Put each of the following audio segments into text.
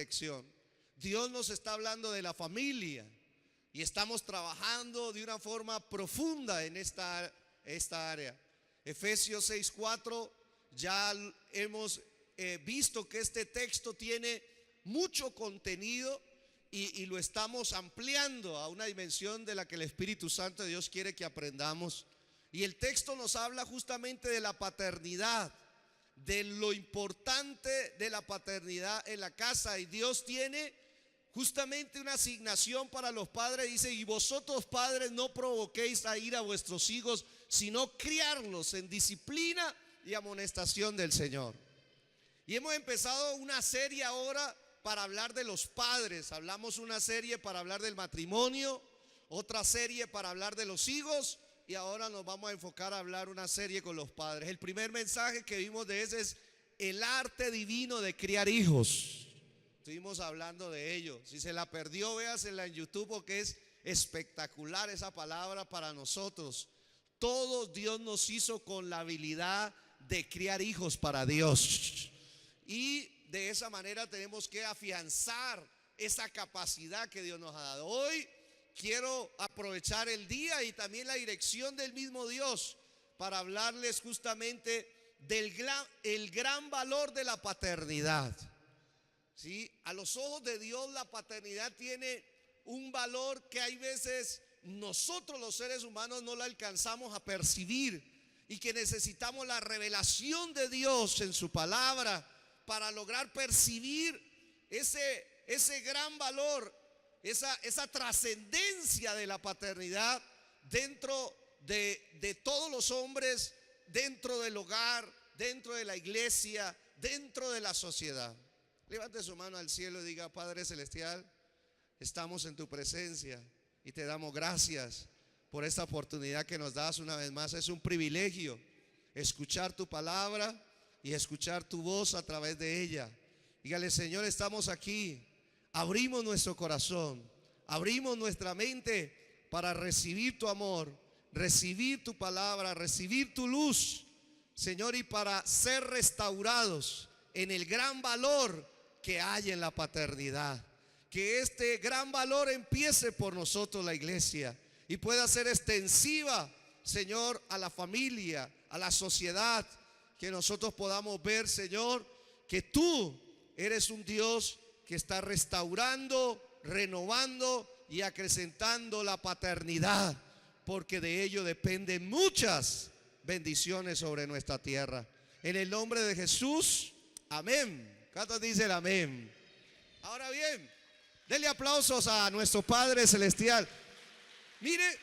dirección. Dios nos está hablando de la familia y estamos trabajando de una forma profunda en esta área. Efesios 6:4, ya hemos visto que este texto tiene mucho contenido y lo estamos ampliando a una dimensión de la que el Espíritu Santo de Dios quiere que aprendamos. Y el texto nos habla justamente de la paternidad, de lo importante de la paternidad en la casa. Y Dios tiene justamente una asignación para los padres. Dice: y vosotros, padres, no provoquéis a ira a vuestros hijos, sino criarlos en disciplina y amonestación del Señor. Y hemos empezado una serie ahora para hablar de los padres. Hablamos una serie para hablar del matrimonio, otra serie para hablar de los hijos, y ahora nos vamos a enfocar a hablar una serie con los padres. El primer mensaje que vimos de ese es el arte divino de criar hijos. Estuvimos hablando de ello. Si se la perdió, véasela en YouTube, porque es espectacular esa palabra para nosotros. Todos Dios nos hizo con la habilidad de criar hijos para Dios. Y de esa manera tenemos que afianzar esa capacidad que Dios nos ha dado. Hoy quiero aprovechar el día y también la dirección del mismo Dios para hablarles justamente del gran valor de la paternidad. ¿Sí? A los ojos de Dios la paternidad tiene un valor que hay veces nosotros los seres humanos no la alcanzamos a percibir, y que necesitamos la revelación de Dios en su palabra para lograr percibir ese gran valor, esa trascendencia de la paternidad dentro de todos los hombres, dentro del hogar, dentro de la iglesia, dentro de la sociedad. Levante su mano al cielo y diga: Padre Celestial, estamos en tu presencia y te damos gracias por esta oportunidad que nos das una vez más. Es un privilegio escuchar tu palabra y escuchar tu voz a través de ella. Dígale: Señor, estamos aquí, abrimos nuestro corazón, abrimos nuestra mente para recibir tu amor, recibir tu palabra, recibir tu luz, Señor, y para ser restaurados en el gran valor que hay en la paternidad. Que este gran valor empiece por nosotros, la iglesia, y pueda ser extensiva, Señor, a la familia, a la sociedad. Que nosotros podamos ver, Señor, que tú eres un Dios que está restaurando, renovando y acrecentando la paternidad, porque de ello dependen muchas bendiciones sobre nuestra tierra. En el nombre de Jesús, amén. ¿Cuántos dicen amén? Ahora bien, denle aplausos a nuestro Padre Celestial. Mire,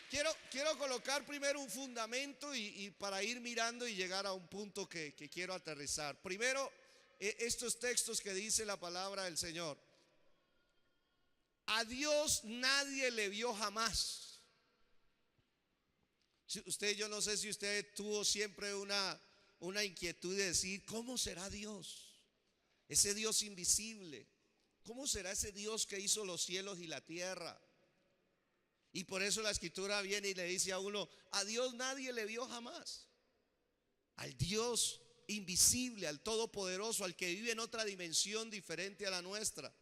quiero colocar primero un fundamento y para ir mirando y llegar a un punto que quiero aterrizar. Primero, estos textos que dice la palabra del Señor. A Dios nadie le vio jamás. Yo no sé si usted tuvo siempre una inquietud de decir: ¿cómo será Dios? Ese Dios invisible. ¿Cómo será ese Dios que hizo los cielos y la tierra? Y por eso la Escritura viene y le dice a uno: a Dios nadie le vio jamás. Al Dios invisible, al Todopoderoso, al que vive en otra dimensión diferente a la nuestra,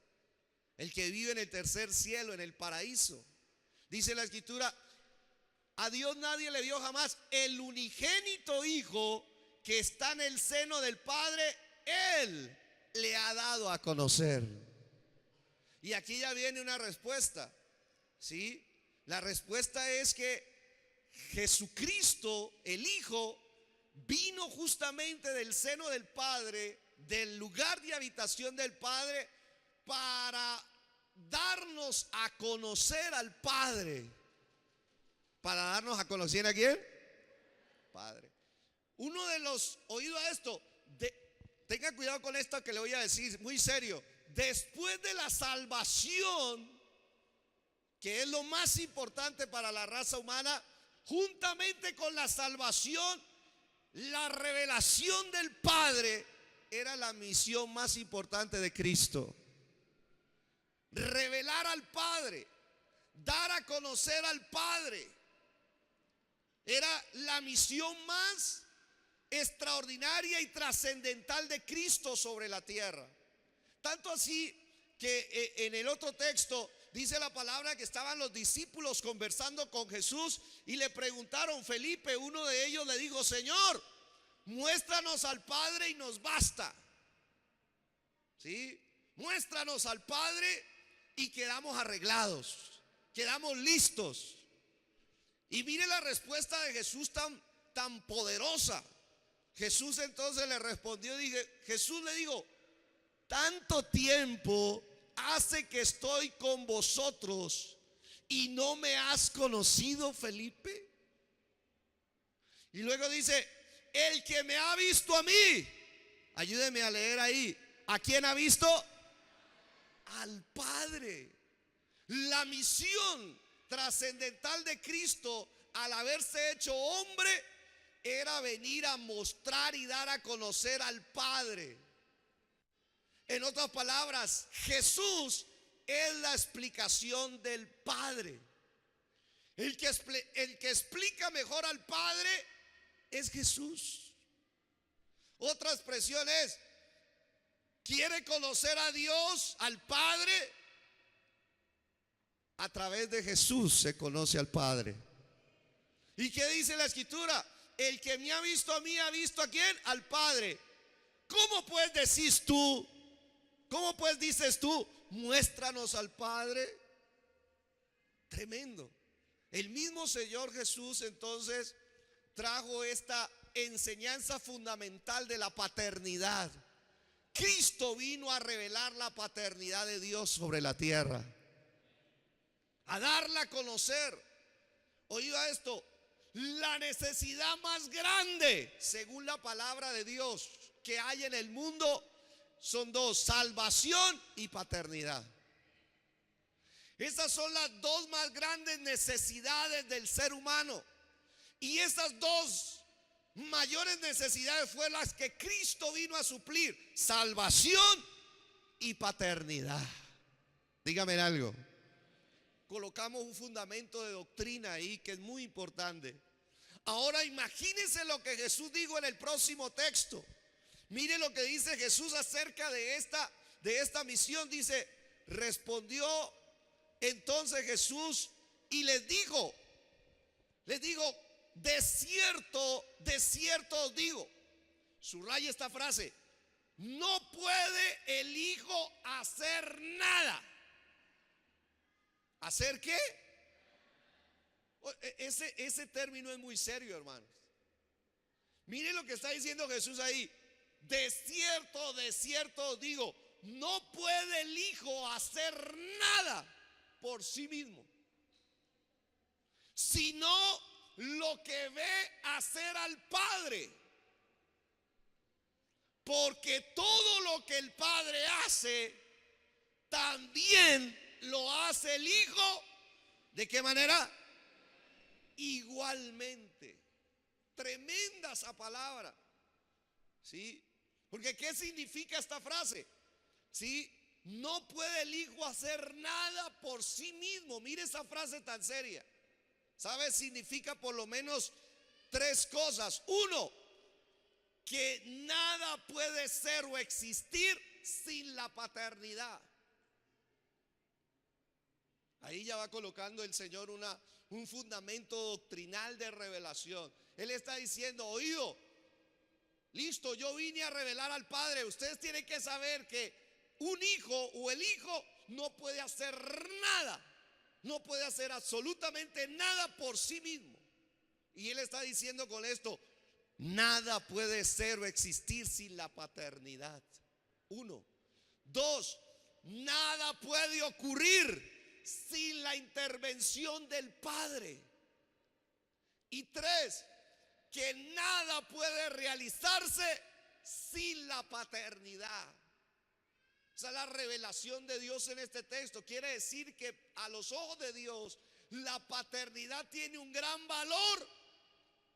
el que vive en el tercer cielo, en el paraíso. Dice la Escritura: a Dios nadie le vio jamás. El unigénito Hijo que está en el seno del Padre, Él le ha dado a conocer. Y aquí ya viene una respuesta, ¿sí? La respuesta es que Jesucristo, el Hijo, vino justamente del seno del Padre, del lugar de habitación del Padre, para darnos a conocer al Padre. ¿Para darnos a conocer a quién? Padre. Uno de los, oído a esto, tenga cuidado con esto que le voy a decir, muy serio. Después de la salvación, que es lo más importante para la raza humana, juntamente con la salvación, la revelación del Padre era la misión más importante de Cristo. Revelar al Padre, dar a conocer al Padre, era la misión más extraordinaria y trascendental de Cristo sobre la tierra. Tanto así que en el otro texto dice la palabra que estaban los discípulos conversando con Jesús y le preguntaron, Felipe, uno de ellos le dijo, Señor, muéstranos al Padre y nos basta. ¿Sí? Muéstranos al Padre y quedamos arreglados, quedamos listos. Y mire la respuesta de Jesús tan poderosa. Jesús entonces le respondió, Jesús le dijo, tanto tiempo hace que estoy con vosotros y no me has conocido, Felipe. Y luego dice, el que me ha visto a mí, ayúdeme a leer ahí, ¿a quién ha visto? Al Padre. La misión trascendental de Cristo al haberse hecho hombre era venir a mostrar y dar a conocer al Padre. En otras palabras, Jesús es la explicación del Padre. El que explica mejor al Padre es Jesús. Otra expresión es, ¿quiere conocer a Dios, al Padre? A través de Jesús se conoce al Padre. ¿Y qué dice la Escritura? El que me ha visto a mí, ¿ha visto a quién? Al Padre. ¿Cómo pues decís tú? ¿Cómo pues dices tú? Muéstranos al Padre. Tremendo. El mismo Señor Jesús entonces trajo esta enseñanza fundamental de la paternidad. Cristo vino a revelar la paternidad de Dios sobre la tierra, a darla a conocer. Oiga esto, la necesidad más grande, según la palabra de Dios, que hay en el mundo son dos: salvación y paternidad. Esas son las dos más grandes necesidades del ser humano. Y esas dos mayores necesidades fueron las que Cristo vino a suplir: salvación y paternidad. Dígame algo. Colocamos un fundamento de doctrina ahí que es muy importante. Ahora imagínense lo que Jesús dijo en el próximo texto. Mire lo que dice Jesús acerca de esta misión. Dice, respondió entonces Jesús y les dijo, de cierto os digo, subraya esta frase, no puede el Hijo hacer nada. ¿Hacer qué? Ese término es muy serio, hermanos. Mire lo que está diciendo Jesús ahí. De cierto os digo, no puede el Hijo hacer nada por sí mismo, sino lo que ve hacer al Padre. Porque todo lo que el Padre hace, también lo hace el Hijo. ¿De qué manera? Igualmente. Tremenda esa palabra. ¿Sí? Porque ¿qué significa esta frase? ¿Sí? No puede el Hijo hacer nada por sí mismo. Mire esa frase tan seria. ¿Sabe? Significa por lo menos tres cosas. Uno, que nada puede ser o existir sin la paternidad. Ahí ya va colocando el Señor un fundamento doctrinal de revelación. Él está diciendo, oído, listo, yo vine a revelar al Padre. Ustedes tienen que saber que un hijo o el Hijo no puede hacer nada, no puede hacer absolutamente nada por sí mismo. Y Él está diciendo con esto, nada puede ser o existir sin la paternidad. Uno. Dos, nada puede ocurrir sin la intervención del Padre. Y tres, que nada puede realizarse sin la paternidad. O sea, la revelación de Dios en este texto quiere decir que a los ojos de Dios la paternidad tiene un gran valor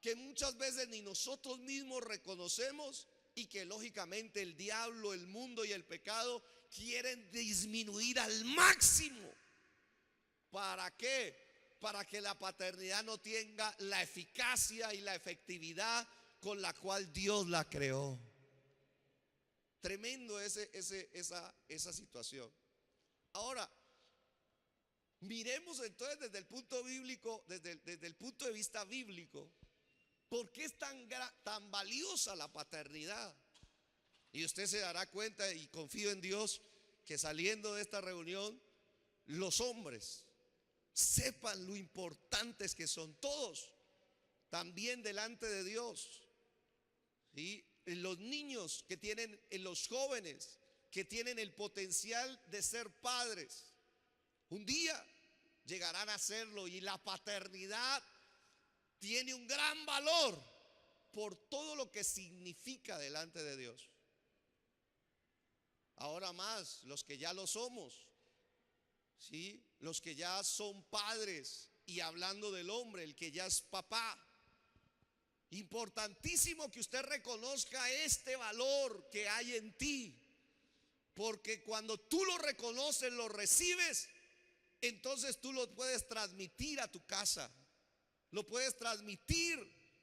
que muchas veces ni nosotros mismos reconocemos y que lógicamente el diablo, el mundo y el pecado quieren disminuir al máximo. ¿Para qué? Para que la paternidad no tenga la eficacia y la efectividad con la cual Dios la creó. Tremendo esa situación. Ahora, miremos entonces desde el punto bíblico, desde el punto de vista bíblico, ¿por qué es tan valiosa la paternidad? Y usted se dará cuenta, y confío en Dios, que saliendo de esta reunión, los hombres sepan lo importantes que son todos, también delante de Dios. ¿Sí? Los niños que tienen, los jóvenes que tienen el potencial de ser padres, un día llegarán a serlo, y la paternidad tiene un gran valor por todo lo que significa delante de Dios. Ahora más, los que ya lo somos, ¿sí? Los que ya son padres, y hablando del hombre, el que ya es papá, importantísimo que usted reconozca este valor que hay en ti, porque cuando tú lo reconoces, lo recibes, entonces tú lo puedes transmitir a tu casa, lo puedes transmitir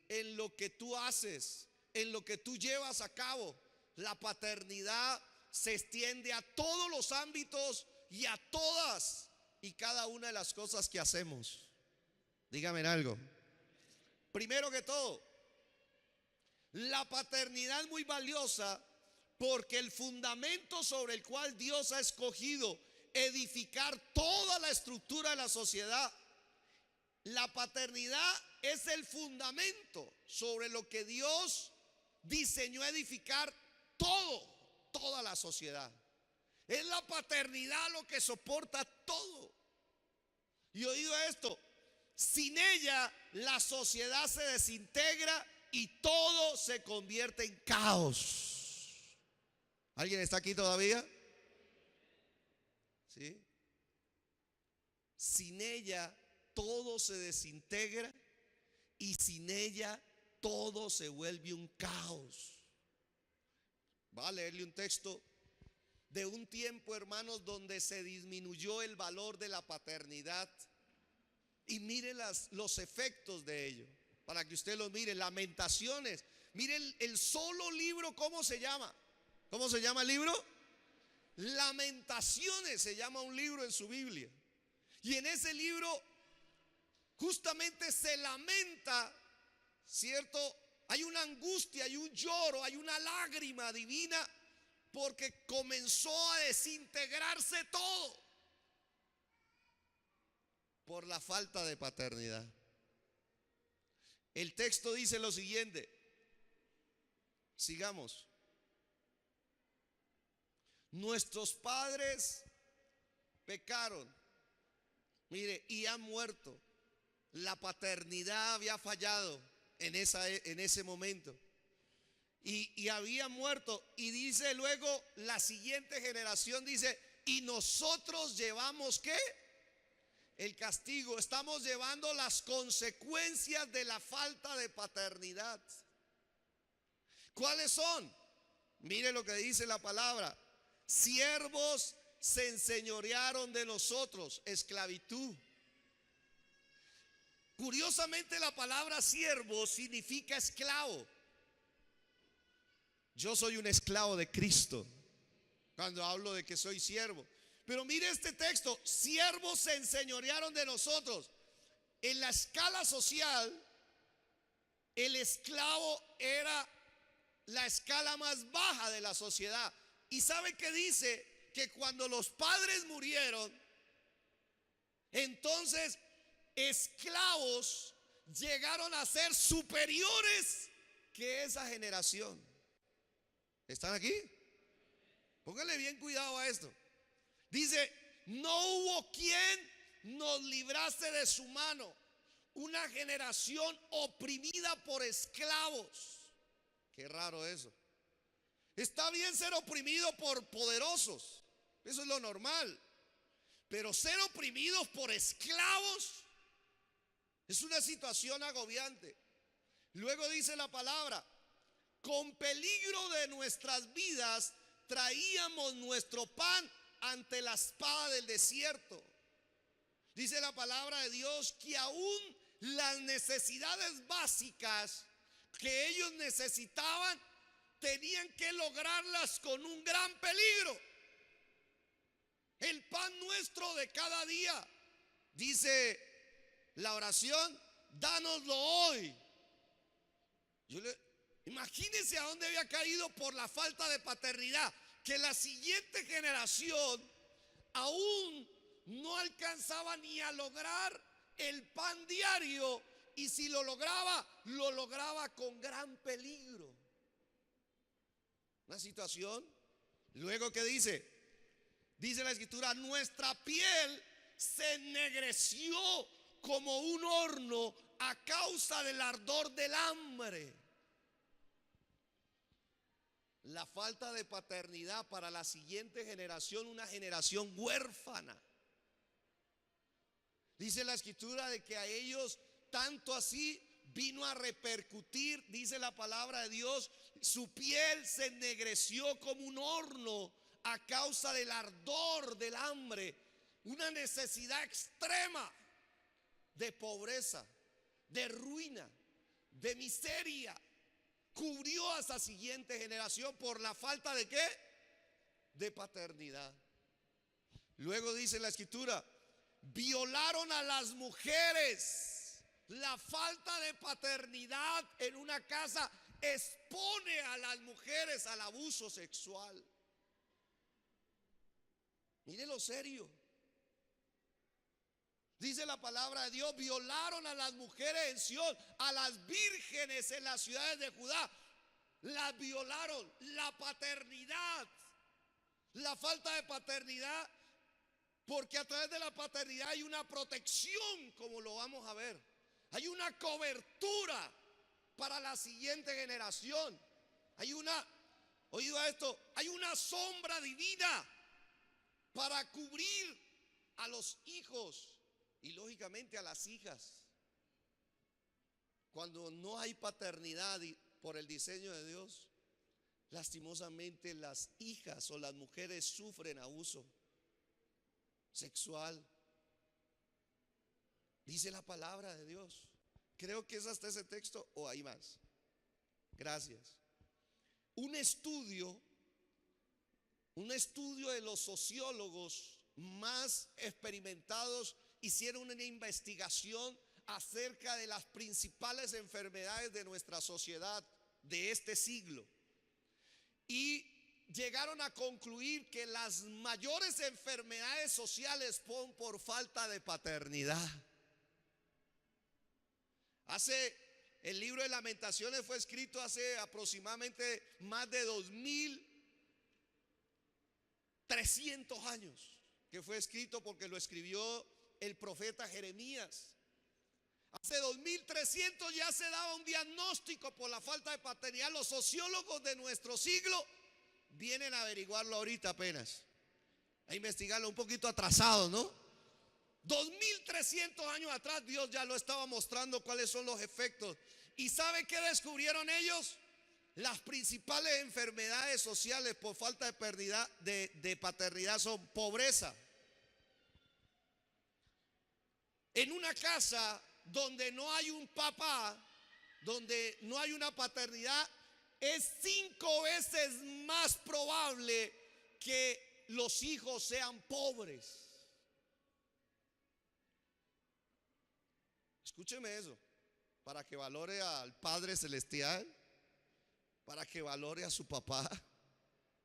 en lo que tú haces, en lo que tú llevas a cabo. La paternidad se extiende a todos los ámbitos y a todas y cada una de las cosas que hacemos. Dígame algo. Primero que todo, la paternidad es muy valiosa porque el fundamento sobre el cual Dios ha escogido edificar toda la estructura de la sociedad, la paternidad es el fundamento sobre lo que Dios diseñó edificar toda la sociedad. Es la paternidad lo que soporta todo. Y oído esto, sin ella la sociedad se desintegra y todo se convierte en caos. ¿Alguien está aquí todavía? ¿Sí? Sin ella todo se desintegra y sin ella todo se vuelve un caos. Va a leerle un texto de un tiempo, hermanos, donde se disminuyó el valor de la paternidad, y mire los efectos de ello, para que usted lo mire. Lamentaciones. Mire el solo libro, ¿cómo se llama? ¿Cómo se llama el libro? Lamentaciones se llama un libro en su Biblia. Y en ese libro justamente se lamenta, ¿cierto? Hay una angustia, hay un lloro, hay una lágrima divina, porque comenzó a desintegrarse todo por la falta de paternidad. El texto dice lo siguiente. Sigamos. Nuestros padres pecaron, mire, y han muerto. La paternidad había fallado en ese momento, y había muerto. Y dice luego la siguiente generación, dice, y nosotros llevamos ¿qué? El castigo. Estamos llevando las consecuencias de la falta de paternidad. ¿Cuáles son? Mire lo que dice la palabra. Siervos se enseñorearon de nosotros, esclavitud. Curiosamente, la palabra siervo significa esclavo. Yo soy un esclavo de Cristo cuando hablo de que soy siervo. Pero mire este texto: siervos se enseñorearon de nosotros. En la escala social, el esclavo era la escala más baja de la sociedad. ¿Y sabe qué dice? Que cuando los padres murieron, entonces esclavos llegaron a ser superiores que esa generación. ¿Están aquí? Póngale bien cuidado a esto. Dice, no hubo quien nos librase de su mano, una generación oprimida por esclavos. Qué raro eso. Está bien ser oprimido por poderosos, eso es lo normal, pero ser oprimidos por esclavos es una situación agobiante. Luego dice la palabra, con peligro de nuestras vidas traíamos nuestro pan ante la espada del desierto. Dice la palabra de Dios que aún las necesidades básicas que ellos necesitaban tenían que lograrlas con un gran peligro. El pan nuestro de cada día. Dice la oración, dánoslo hoy. Imagínense a dónde había caído por la falta de paternidad, que la siguiente generación aún no alcanzaba ni a lograr el pan diario, y si lo lograba con gran peligro. Una situación. Luego, ¿qué dice? Dice la escritura, nuestra piel se ennegreció como un horno a causa del ardor del hambre. La falta de paternidad para la siguiente generación, una generación huérfana. Dice la escritura de que a ellos tanto así vino a repercutir, dice la palabra de Dios, su piel se ennegreció como un horno a causa del ardor del hambre, una necesidad extrema de pobreza, de ruina, de miseria. Cubrió a esa siguiente generación por la falta de ¿qué? De paternidad. Luego dice la escritura, violaron a las mujeres. La falta de paternidad en una casa expone a las mujeres al abuso sexual. Mire lo serio. Dice la palabra de Dios, violaron a las mujeres en Sión, a las vírgenes en las ciudades de Judá. Las violaron. La paternidad, la falta de paternidad, porque a través de la paternidad hay una protección, como lo vamos a ver. Hay una cobertura para la siguiente generación. Hay una, oído esto, hay una sombra divina para cubrir a los hijos y lógicamente a las hijas. Cuando no hay paternidad por el diseño de Dios, lastimosamente las hijas o las mujeres sufren abuso sexual. Dice la palabra de Dios. Creo que es hasta ese texto o hay más. Gracias. Un estudio de los sociólogos más experimentados hicieron una investigación acerca de las principales enfermedades de nuestra sociedad de este siglo. Y llegaron a concluir que las mayores enfermedades sociales son por falta de paternidad. El libro de Lamentaciones fue escrito hace aproximadamente más de 2300 años, que fue escrito porque lo escribió el profeta Jeremías. Hace 2300 ya se daba un diagnóstico por la falta de paternidad. Los sociólogos de nuestro siglo vienen a averiguarlo ahorita apenas, a investigarlo un poquito atrasado, ¿no? 2300 años atrás Dios ya lo estaba mostrando cuáles son los efectos. ¿Y sabe qué descubrieron ellos? Las principales enfermedades sociales por falta de paternidad son pobreza. En una casa donde no hay un papá, donde no hay una paternidad, es 5 veces más probable que los hijos sean pobres. Escúcheme eso, para que valore al Padre Celestial, para que valore a su papá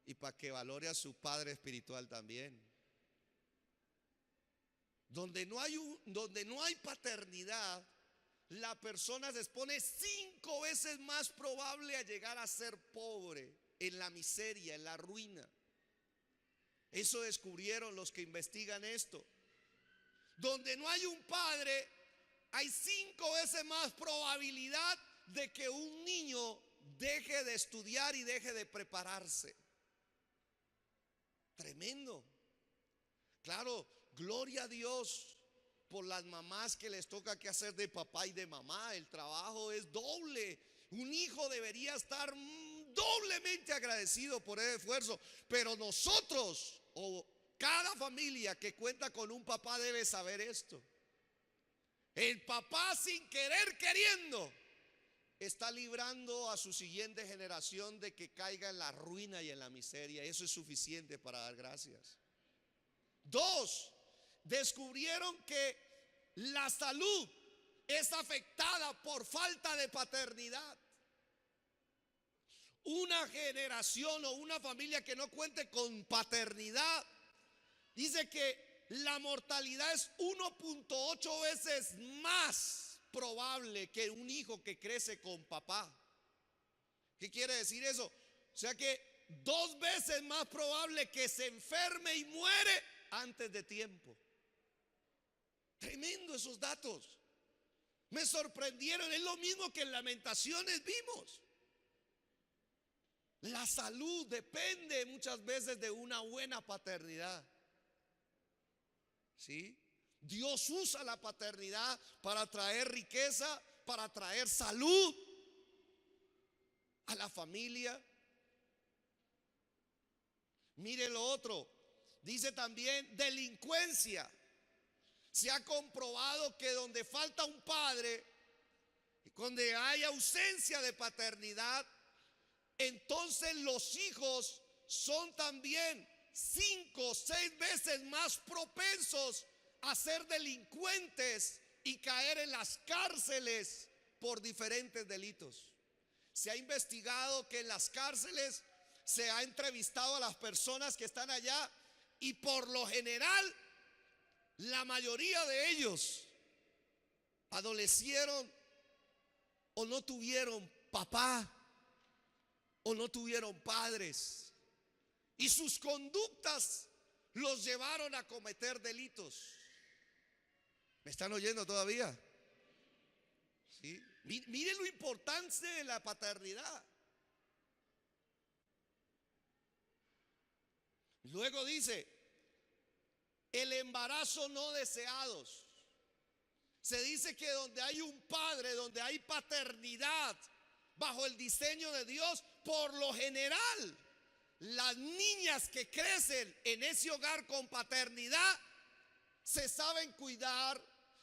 y para que valore a su Padre Espiritual también. Donde no hay paternidad, la persona se expone 5 veces más probable a llegar a ser pobre, en la miseria, en la ruina. Eso descubrieron los que investigan esto. Donde no hay un padre, hay 5 veces más probabilidad de que un niño deje de estudiar y deje de prepararse. Tremendo. Claro, gloria a Dios por las mamás que les toca que hacer de papá y de mamá. El trabajo es doble. Un hijo debería estar doblemente agradecido por el esfuerzo. Pero nosotros, o cada familia que cuenta con un papá, debe saber esto. El papá, sin querer queriendo, está librando a su siguiente generación de que caiga en la ruina y en la miseria. Eso es suficiente para dar gracias. Dos, descubrieron que la salud es afectada por falta de paternidad. Una generación o una familia que no cuente con paternidad, dice que la mortalidad es 1.8 veces más probable que un hijo que crece con papá. ¿Qué quiere decir eso? O sea que 2 veces más probable que se enferme y muere antes de tiempo. Tremendo esos datos. Me sorprendieron. Es lo mismo que en Lamentaciones vimos. La salud depende muchas veces de una buena paternidad. ¿Sí? Dios usa la paternidad para traer riqueza, para traer salud a la familia. Mire lo otro. Dice también delincuencia. Se ha comprobado que donde falta un padre, donde hay ausencia de paternidad, entonces los hijos son también 5 o 6 veces más propensos a ser delincuentes y caer en las cárceles por diferentes delitos. Se ha investigado que en las cárceles se ha entrevistado a las personas que están allá y por lo general la mayoría de ellos adolecieron o no tuvieron papá o no tuvieron padres, y sus conductas los llevaron a cometer delitos. ¿Me están oyendo todavía? ¿Sí? Miren lo importante de la paternidad. Luego dice, el embarazo no deseados. Se dice que donde hay un padre, donde hay paternidad bajo el diseño de Dios, por lo general, las niñas que crecen en ese hogar con paternidad se saben cuidar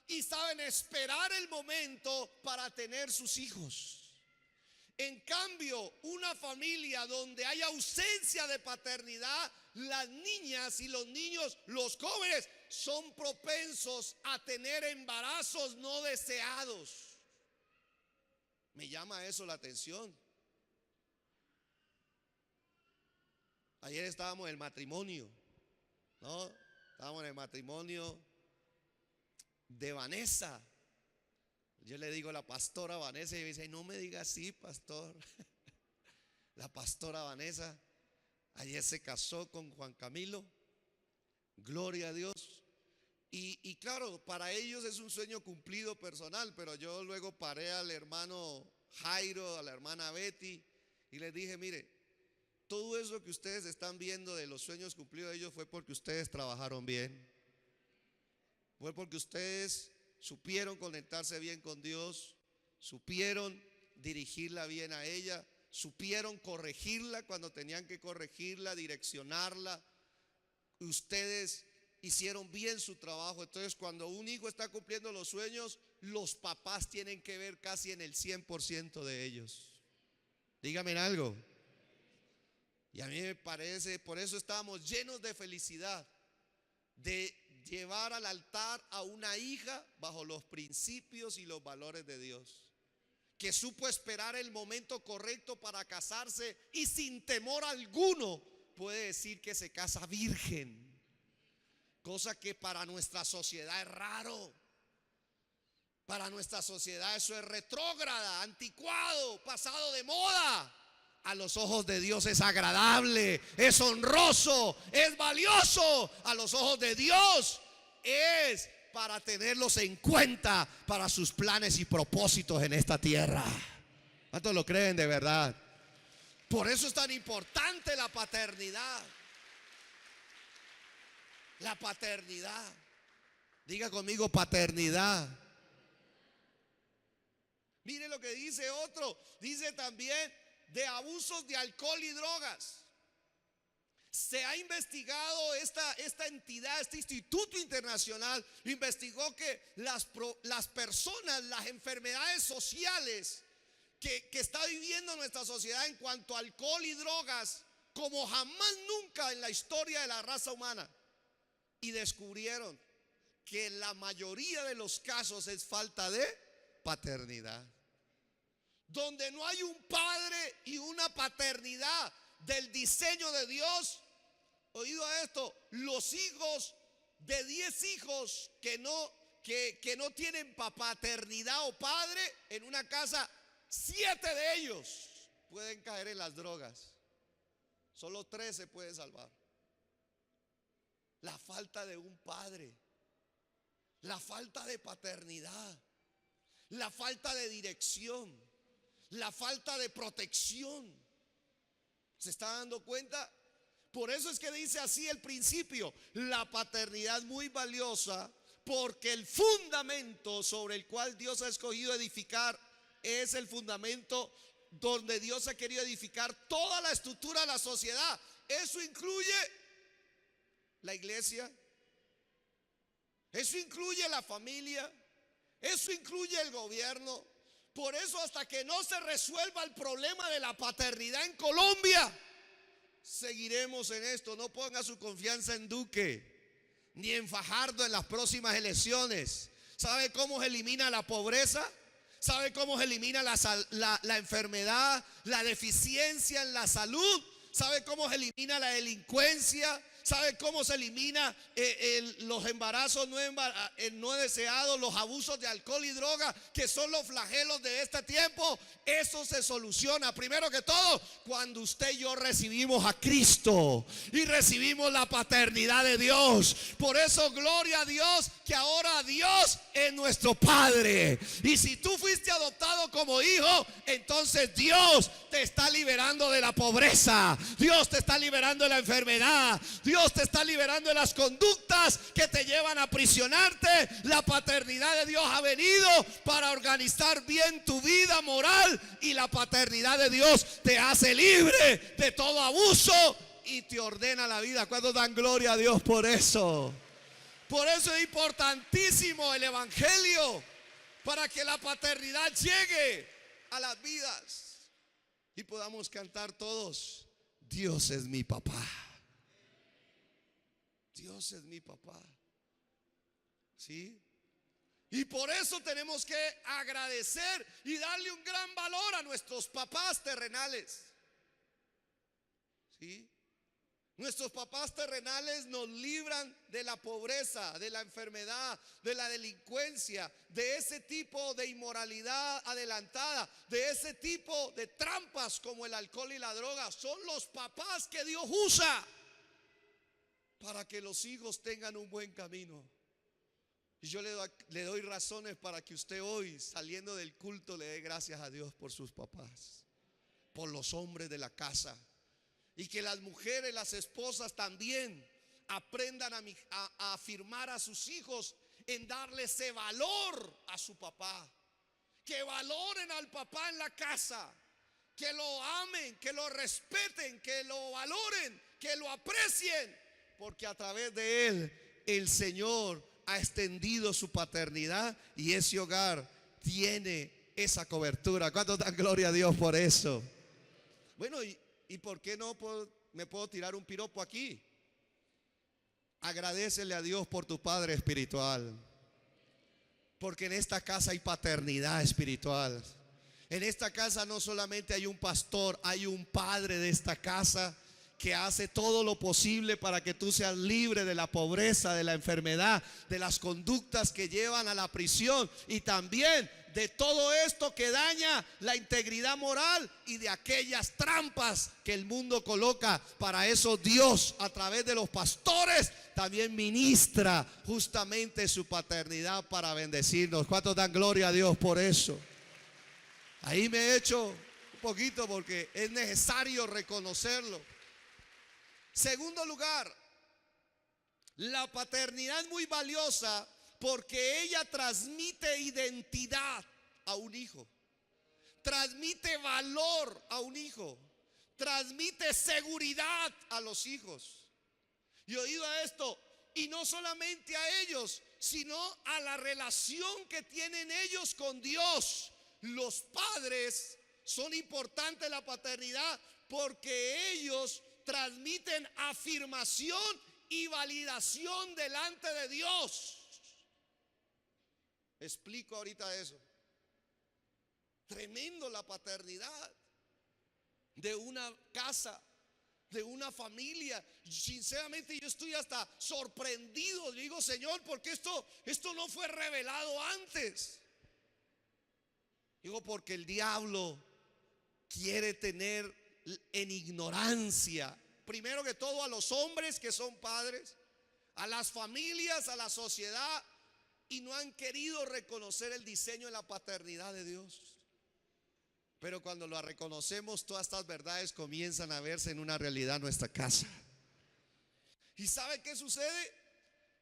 y saben esperar el momento para tener sus hijos. En cambio, una familia donde hay ausencia de paternidad, las niñas y los niños, los jóvenes, son propensos a tener embarazos no deseados. Me llama eso la atención. Ayer estábamos en el matrimonio, ¿no? Estábamos en el matrimonio de Vanessa. Yo le digo a la pastora Vanessa y me dice, no me diga así, pastor. La pastora Vanessa ayer se casó con Juan Camilo, gloria a Dios. Y claro, para ellos es un sueño cumplido personal, pero yo luego paré al hermano Jairo, a la hermana Betty y les dije, mire, todo eso que ustedes están viendo de los sueños cumplidos de ellos fue porque ustedes trabajaron bien, fue porque ustedes supieron conectarse bien con Dios, supieron dirigirla bien a ella, supieron corregirla cuando tenían que corregirla, direccionarla. Ustedes hicieron bien su trabajo. Entonces, cuando un hijo está cumpliendo los sueños, los papás tienen que ver casi en el 100% de ellos. Dígame algo. Y a mí me parece, por eso estábamos llenos de felicidad de llevar al altar a una hija bajo los principios y los valores de Dios, que supo esperar el momento correcto para casarse y sin temor alguno puede decir que se casa virgen, cosa que para nuestra sociedad es raro. Para nuestra sociedad eso es retrógrada, anticuado, pasado de moda. A los ojos de Dios es agradable, es honroso, es valioso. A los ojos de Dios es para tenerlos en cuenta para sus planes y propósitos en esta tierra. ¿Cuántos lo creen de verdad? Por eso es tan importante la paternidad. La paternidad. Diga conmigo paternidad. Mire lo que dice otro. Dice también de abusos de alcohol y drogas. Se ha investigado esta entidad, este instituto internacional, investigó que las personas, las enfermedades sociales que está viviendo nuestra sociedad en cuanto a alcohol y drogas, como jamás nunca en la historia de la raza humana. y descubrieron que la mayoría de los casos es falta de paternidad. Donde no hay un padre y una paternidad del diseño de Dios, oído a esto, los hijos de 10 hijos que no tienen paternidad o padre en una casa, 7 de ellos pueden caer en las drogas. Solo 3 se pueden salvar. La falta de un padre, la falta de paternidad, la falta de dirección, la falta de protección. ¿Se está dando cuenta? Por eso es que dice así el principio: la paternidad muy valiosa, porque el fundamento sobre el cual Dios ha escogido edificar es el fundamento donde Dios ha querido edificar toda la estructura de la sociedad. Eso incluye la iglesia, eso incluye la familia, eso incluye el gobierno. Por eso, hasta que no se resuelva el problema de la paternidad en Colombia, seguiremos en esto. No ponga su confianza en Duque ni en Fajardo en las próximas elecciones. ¿Sabe cómo se elimina la pobreza? ¿Sabe cómo se elimina la enfermedad, la deficiencia en la salud? ¿Sabe cómo se elimina la delincuencia? ¿Sabe cómo se elimina los embarazos no deseados, los abusos de alcohol y droga, que son los flagelos de este tiempo? Eso se soluciona, primero que todo, cuando usted y yo recibimos a Cristo y recibimos la paternidad de Dios. Por eso, gloria a Dios, que ahora Dios es nuestro Padre. Y si tú fuiste adoptado como hijo, entonces Dios te está liberando de la pobreza, Dios te está liberando de la enfermedad, Dios te está liberando de las conductas que te llevan a aprisionarte. La paternidad de Dios ha venido para organizar bien tu vida moral, y la paternidad de Dios te hace libre de todo abuso y te ordena la vida. ¿Cuántos dan gloria a Dios por eso? Por eso es importantísimo el evangelio, para que la paternidad llegue a las vidas y podamos cantar todos: Dios es mi papá. Dios es mi papá. ¿Sí? Y por eso tenemos que agradecer y darle un gran valor a nuestros papás terrenales. ¿Sí? Nuestros papás terrenales nos libran de la pobreza, de la enfermedad, de la delincuencia, de ese tipo de inmoralidad adelantada, de ese tipo de trampas como el alcohol y la droga. Son los papás que Dios usa para que los hijos tengan un buen camino. Y yo le doy razones para que usted hoy, saliendo del culto, le dé gracias a Dios por sus papás, por los hombres de la casa. Y que las mujeres, las esposas también aprendan a afirmar a sus hijos en darle ese valor a su papá. Que valoren al papá en la casa, que lo amen, que lo respeten, que lo valoren, que lo aprecien, porque a través de él el Señor ha extendido su paternidad y ese hogar tiene esa cobertura. ¿Cuántos dan gloria a Dios por eso? Bueno, ¿y por qué no me puedo tirar un piropo aquí? Agradécele a Dios por tu padre espiritual, porque en esta casa hay paternidad espiritual. En esta casa no solamente hay un pastor, hay un padre de esta casa que hace todo lo posible para que tú seas libre de la pobreza, de la enfermedad, de las conductas que llevan a la prisión, y también de todo esto que daña la integridad moral y de aquellas trampas que el mundo coloca. Para eso Dios, a través de los pastores, también ministra justamente su paternidad para bendecirnos. ¿Cuántos dan gloria a Dios por eso? Ahí me he hecho un poquito porque es necesario reconocerlo. Segundo lugar, la paternidad es muy valiosa porque ella transmite identidad a un hijo, transmite valor a un hijo, transmite seguridad a los hijos. Y oído a esto, y no solamente a ellos, sino a la relación que tienen ellos con Dios. Los padres son importantes en la paternidad porque ellos transmiten afirmación y validación delante de Dios. Explico ahorita eso. Tremendo la paternidad de una casa, de una familia. Sinceramente yo estoy hasta sorprendido. Digo, Señor, porque esto no fue revelado antes. Digo, porque el diablo quiere tener en ignorancia, primero que todo, a los hombres que son padres, a las familias, a la sociedad, y no han querido reconocer el diseño de la paternidad de Dios. Pero cuando lo reconocemos, todas estas verdades comienzan a verse en una realidad en nuestra casa. ¿Y sabe qué sucede?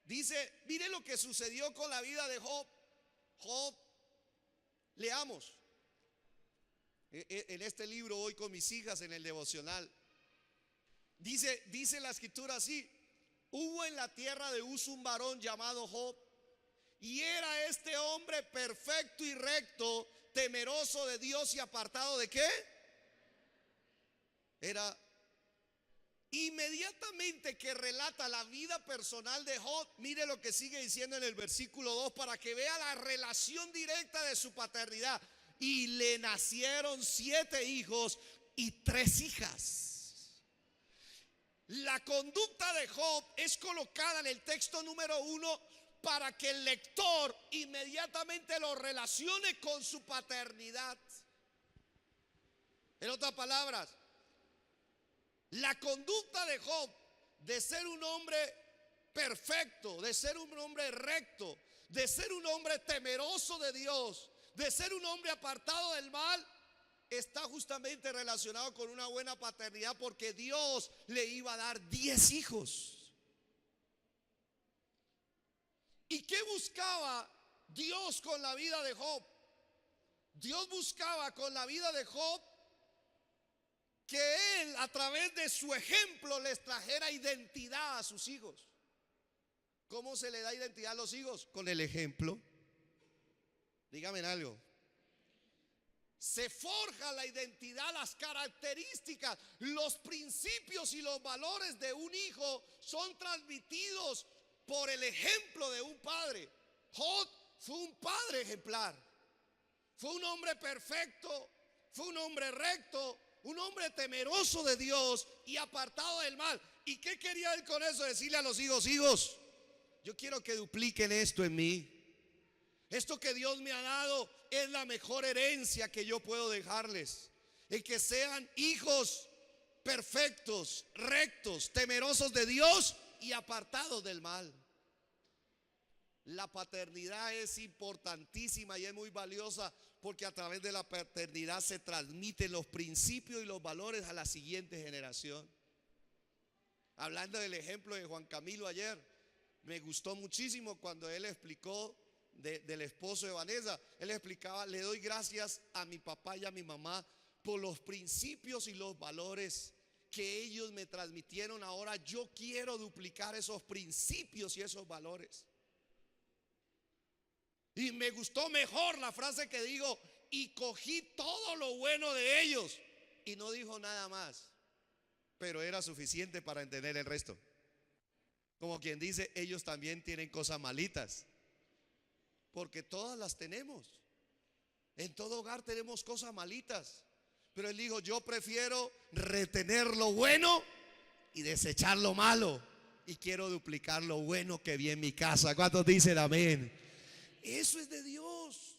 Dice, mire lo que sucedió con la vida de Job. Job, leamos en este libro hoy con mis hijas en el devocional. Dice la escritura así: hubo en la tierra de Uz un varón llamado Job, y era este hombre perfecto y recto, temeroso de Dios y apartado ¿de qué? Era inmediatamente que relata la vida personal de Job. Mire lo que sigue diciendo en el versículo 2 para que vea la relación directa de su paternidad. Y le nacieron 7 hijos y 3 hijas. La conducta de Job es colocada en el texto número 1 para que el lector inmediatamente lo relacione con su paternidad. En otras palabras, la conducta de Job de ser un hombre perfecto, de ser un hombre recto, de ser un hombre temeroso de Dios, de ser un hombre apartado del mal, está justamente relacionado con una buena paternidad, porque Dios le iba a dar 10 hijos. ¿Y qué buscaba Dios con la vida de Job? Dios buscaba con la vida de Job que él, a través de su ejemplo, les trajera identidad a sus hijos. ¿Cómo se le da identidad a los hijos? Con el ejemplo. Dígame algo. Se forja la identidad, las características, los principios y los valores de un hijo son transmitidos por el ejemplo de un padre. Job fue un padre ejemplar. Fue un hombre perfecto, fue un hombre recto, un hombre temeroso de Dios y apartado del mal. ¿Y qué quería él con eso? Decirle a los hijos: hijos, yo quiero que dupliquen esto en mí. Esto que Dios me ha dado es la mejor herencia que yo puedo dejarles. El que sean hijos perfectos, rectos, temerosos de Dios y apartados del mal. La paternidad es importantísima y es muy valiosa, porque a través de la paternidad se transmiten los principios y los valores a la siguiente generación. Hablando del ejemplo de Juan Camilo ayer, me gustó muchísimo cuando él explicó del esposo de Vanessa. Él explicaba: le doy gracias a mi papá y a mi mamá por los principios y los valores que ellos me transmitieron. Ahora yo quiero duplicar esos principios y esos valores. Y me gustó mejor la frase que digo: y cogí todo lo bueno de ellos. Y no dijo nada más, pero era suficiente para entender el resto. Como quien dice, ellos también tienen cosas malitas, porque todas las tenemos. En todo hogar tenemos cosas malitas, pero él dijo: yo prefiero retener lo bueno y desechar lo malo, y quiero duplicar lo bueno que vi en mi casa. ¿Cuántos dicen amén? Eso es de Dios.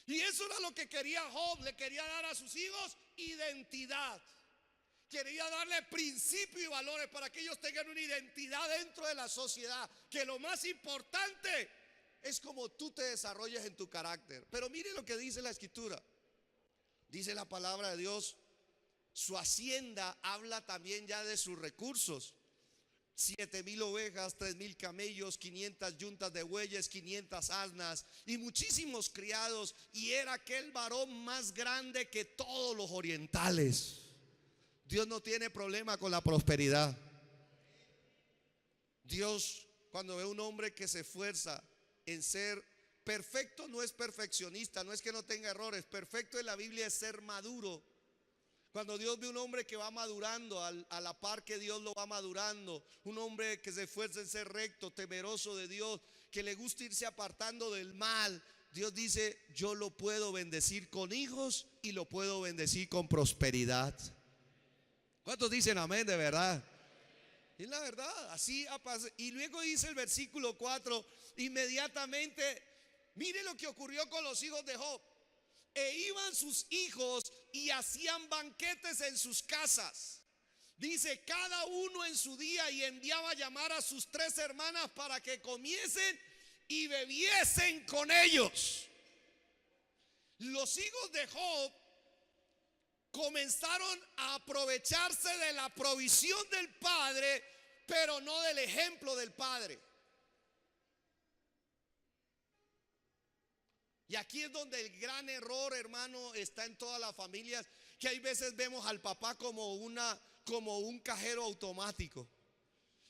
Y eso era lo que quería Job. Le quería dar a sus hijos identidad. Quería darle principios y valores para que ellos tengan una identidad dentro de la sociedad. Que lo más importante es cómo tú te desarrolles en tu carácter. Pero mire lo que dice la escritura. Dice la palabra de Dios: su hacienda habla también ya de sus recursos. 7,000 ovejas, 3,000 camellos, 500 yuntas de bueyes, 500 asnas y muchísimos criados. Y era aquel varón más grande que todos los orientales. Dios no tiene problema con la prosperidad. Dios, cuando ve un hombre que se esfuerza en ser perfecto, no es perfeccionista, no es que no tenga errores. Perfecto en la Biblia es ser maduro, Cuando Dios ve un hombre que va madurando a la par que Dios lo va madurando, un hombre que se esfuerza en ser recto, temeroso de Dios, que le gusta irse apartando del mal, Dios dice: yo lo puedo bendecir con hijos y lo puedo bendecir con prosperidad. ¿Cuántos dicen amén de verdad? Es la verdad, así ha pasado. Y luego dice el versículo 4, inmediatamente, mire lo que ocurrió con los hijos de Job. E iban sus hijos y hacían banquetes en sus casas. Dice, cada uno en su día, y enviaba a llamar a sus 3 hermanas para que comiesen y bebiesen con ellos. Los hijos de Job comenzaron a aprovecharse de la provisión del padre, pero no del ejemplo del padre. Y aquí es donde el gran error, hermano, está en todas las familias, que hay veces vemos al papá como un cajero automático.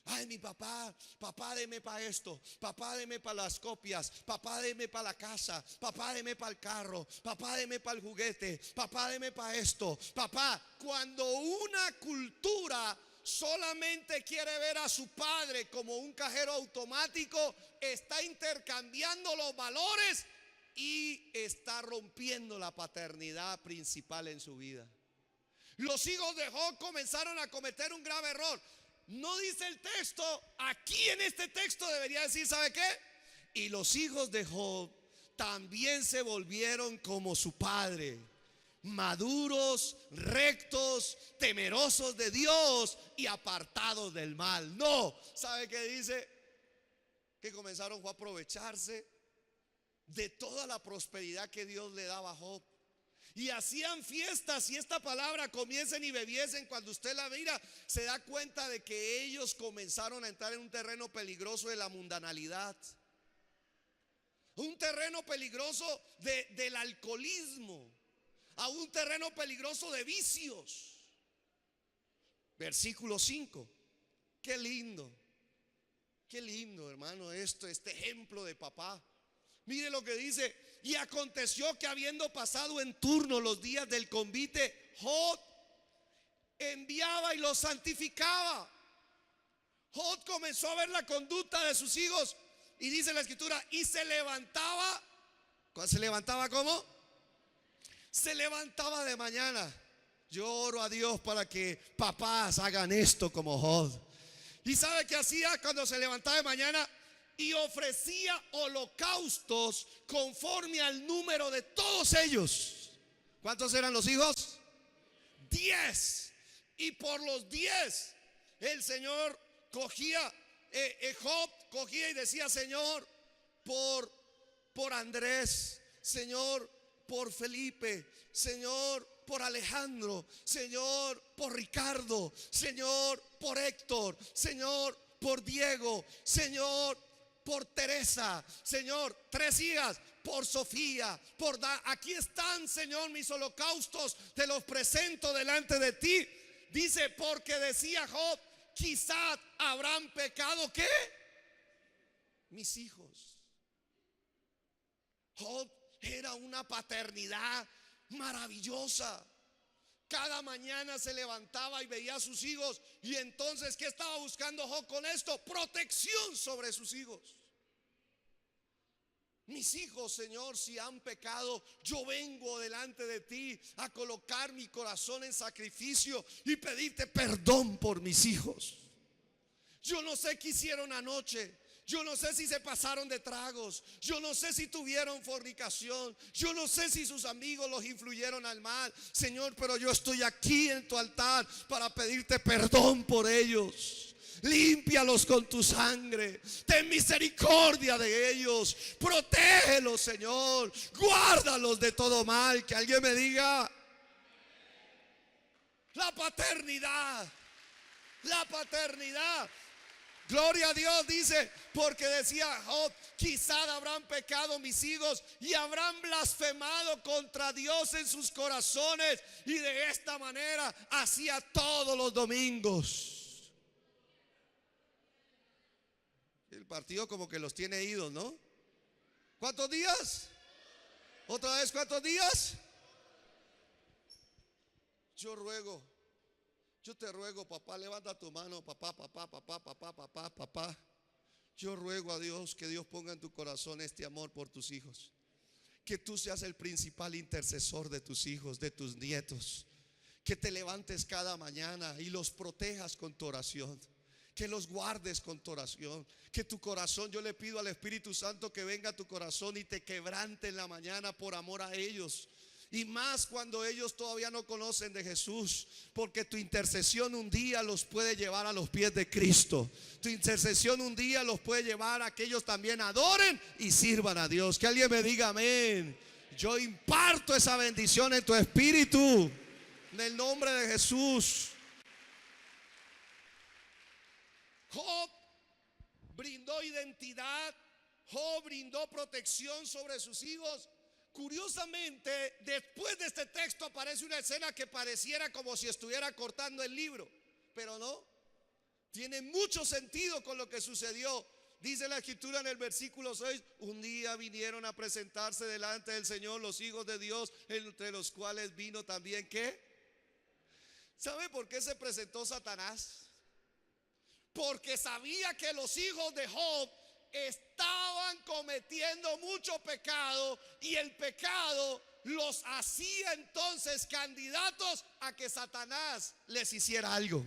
Ay, mi papá, papá, deme para esto, papá, deme para las copias, papá, deme para la casa, papá, deme para el carro, papá, deme para el juguete, papá, deme para esto, papá. Cuando una cultura solamente quiere ver a su padre como un cajero automático, está intercambiando los valores y está rompiendo la paternidad principal en su vida. Los hijos de Job comenzaron a cometer un grave error. No dice el texto, aquí en este texto debería decir, ¿sabe qué? Y los hijos de Job también se volvieron como su padre, maduros, rectos, temerosos de Dios y apartados del mal. No, ¿sabe qué dice? Que comenzaron a aprovecharse de toda la prosperidad que Dios le daba a Job. Y hacían fiestas, y esta palabra comiesen y bebiesen, cuando usted la mira, se da cuenta de que ellos comenzaron a entrar en un terreno peligroso de la mundanalidad, un terreno peligroso del alcoholismo, a un terreno peligroso de vicios. Versículo 5. Qué lindo, hermano, este ejemplo de papá. Mire lo que dice: y aconteció que habiendo pasado en turno los días del convite, Job enviaba y los santificaba. Job comenzó a ver la conducta de sus hijos y dice la escritura, y se levantaba. ¿Se levantaba cómo? Se levantaba de mañana. Yo oro a Dios para que papás hagan esto como Job. ¿Y sabe qué hacía cuando se levantaba de mañana? Y ofrecía holocaustos conforme al número de todos ellos. ¿Cuántos eran los hijos? 10. Y por los 10 el Señor cogía, Job cogía y decía: Señor, por Andrés, Señor, por Felipe, Señor, por Alejandro, Señor, por Ricardo, Señor, por Héctor, Señor, por Diego, Señor, por Teresa, Señor, 3 hijas, por Sofía, por aquí están, Señor, mis holocaustos, te los presento delante de ti. Dice, porque decía Job, quizá habrán pecado, ¿qué? Mis hijos. Job era una paternidad maravillosa. Cada mañana se levantaba y veía a sus hijos. Y entonces, ¿qué estaba buscando Job con esto? Protección sobre sus hijos. Mis hijos, Señor, si han pecado, yo vengo delante de ti a colocar mi corazón en sacrificio y pedirte perdón por mis hijos. Yo no sé qué hicieron anoche. Yo no sé si se pasaron de tragos. Yo no sé si tuvieron fornicación. Yo no sé si sus amigos los influyeron al mal, Señor, pero yo estoy aquí en tu altar para pedirte perdón por ellos. Límpialos con tu sangre. Ten misericordia de ellos. Protégelos, Señor. Guárdalos de todo mal. Que alguien me diga: la paternidad. La paternidad. Gloria a Dios, dice, porque decía Job, quizá habrán pecado mis hijos y habrán blasfemado contra Dios en sus corazones. Y de esta manera hacía todos los domingos. El partido como que los tiene idos, ¿no? ¿Cuántos días? ¿Otra vez cuántos días? Yo ruego, yo te ruego, papá, levanta tu mano, papá, papá, papá, papá, papá, papá. Yo ruego a Dios que Dios ponga en tu corazón este amor por tus hijos. Que tú seas el principal intercesor de tus hijos, de tus nietos. Que te levantes cada mañana y los protejas con tu oración. Que los guardes con tu oración. Que tu corazón, yo le pido al Espíritu Santo que venga a tu corazón y te quebrante en la mañana por amor a ellos. Y más cuando ellos todavía no conocen de Jesús, porque tu intercesión un día los puede llevar a los pies de Cristo. Tu intercesión un día los puede llevar a que ellos también adoren y sirvan a Dios. Que alguien me diga amén. Yo imparto esa bendición en tu espíritu, en el nombre de Jesús. Job brindó identidad, Job brindó protección sobre sus hijos. Curiosamente, después de este texto aparece una escena que pareciera como si estuviera cortando el libro, pero no, tiene mucho sentido con lo que sucedió. Dice la escritura en el versículo 6: un día vinieron a presentarse delante del Señor los hijos de Dios, entre los cuales vino también ¿qué? ¿Sabe por qué se presentó Satanás? Porque sabía que los hijos de Job estaban cometiendo mucho pecado, y el pecado los hacía entonces candidatos a que Satanás les hiciera algo.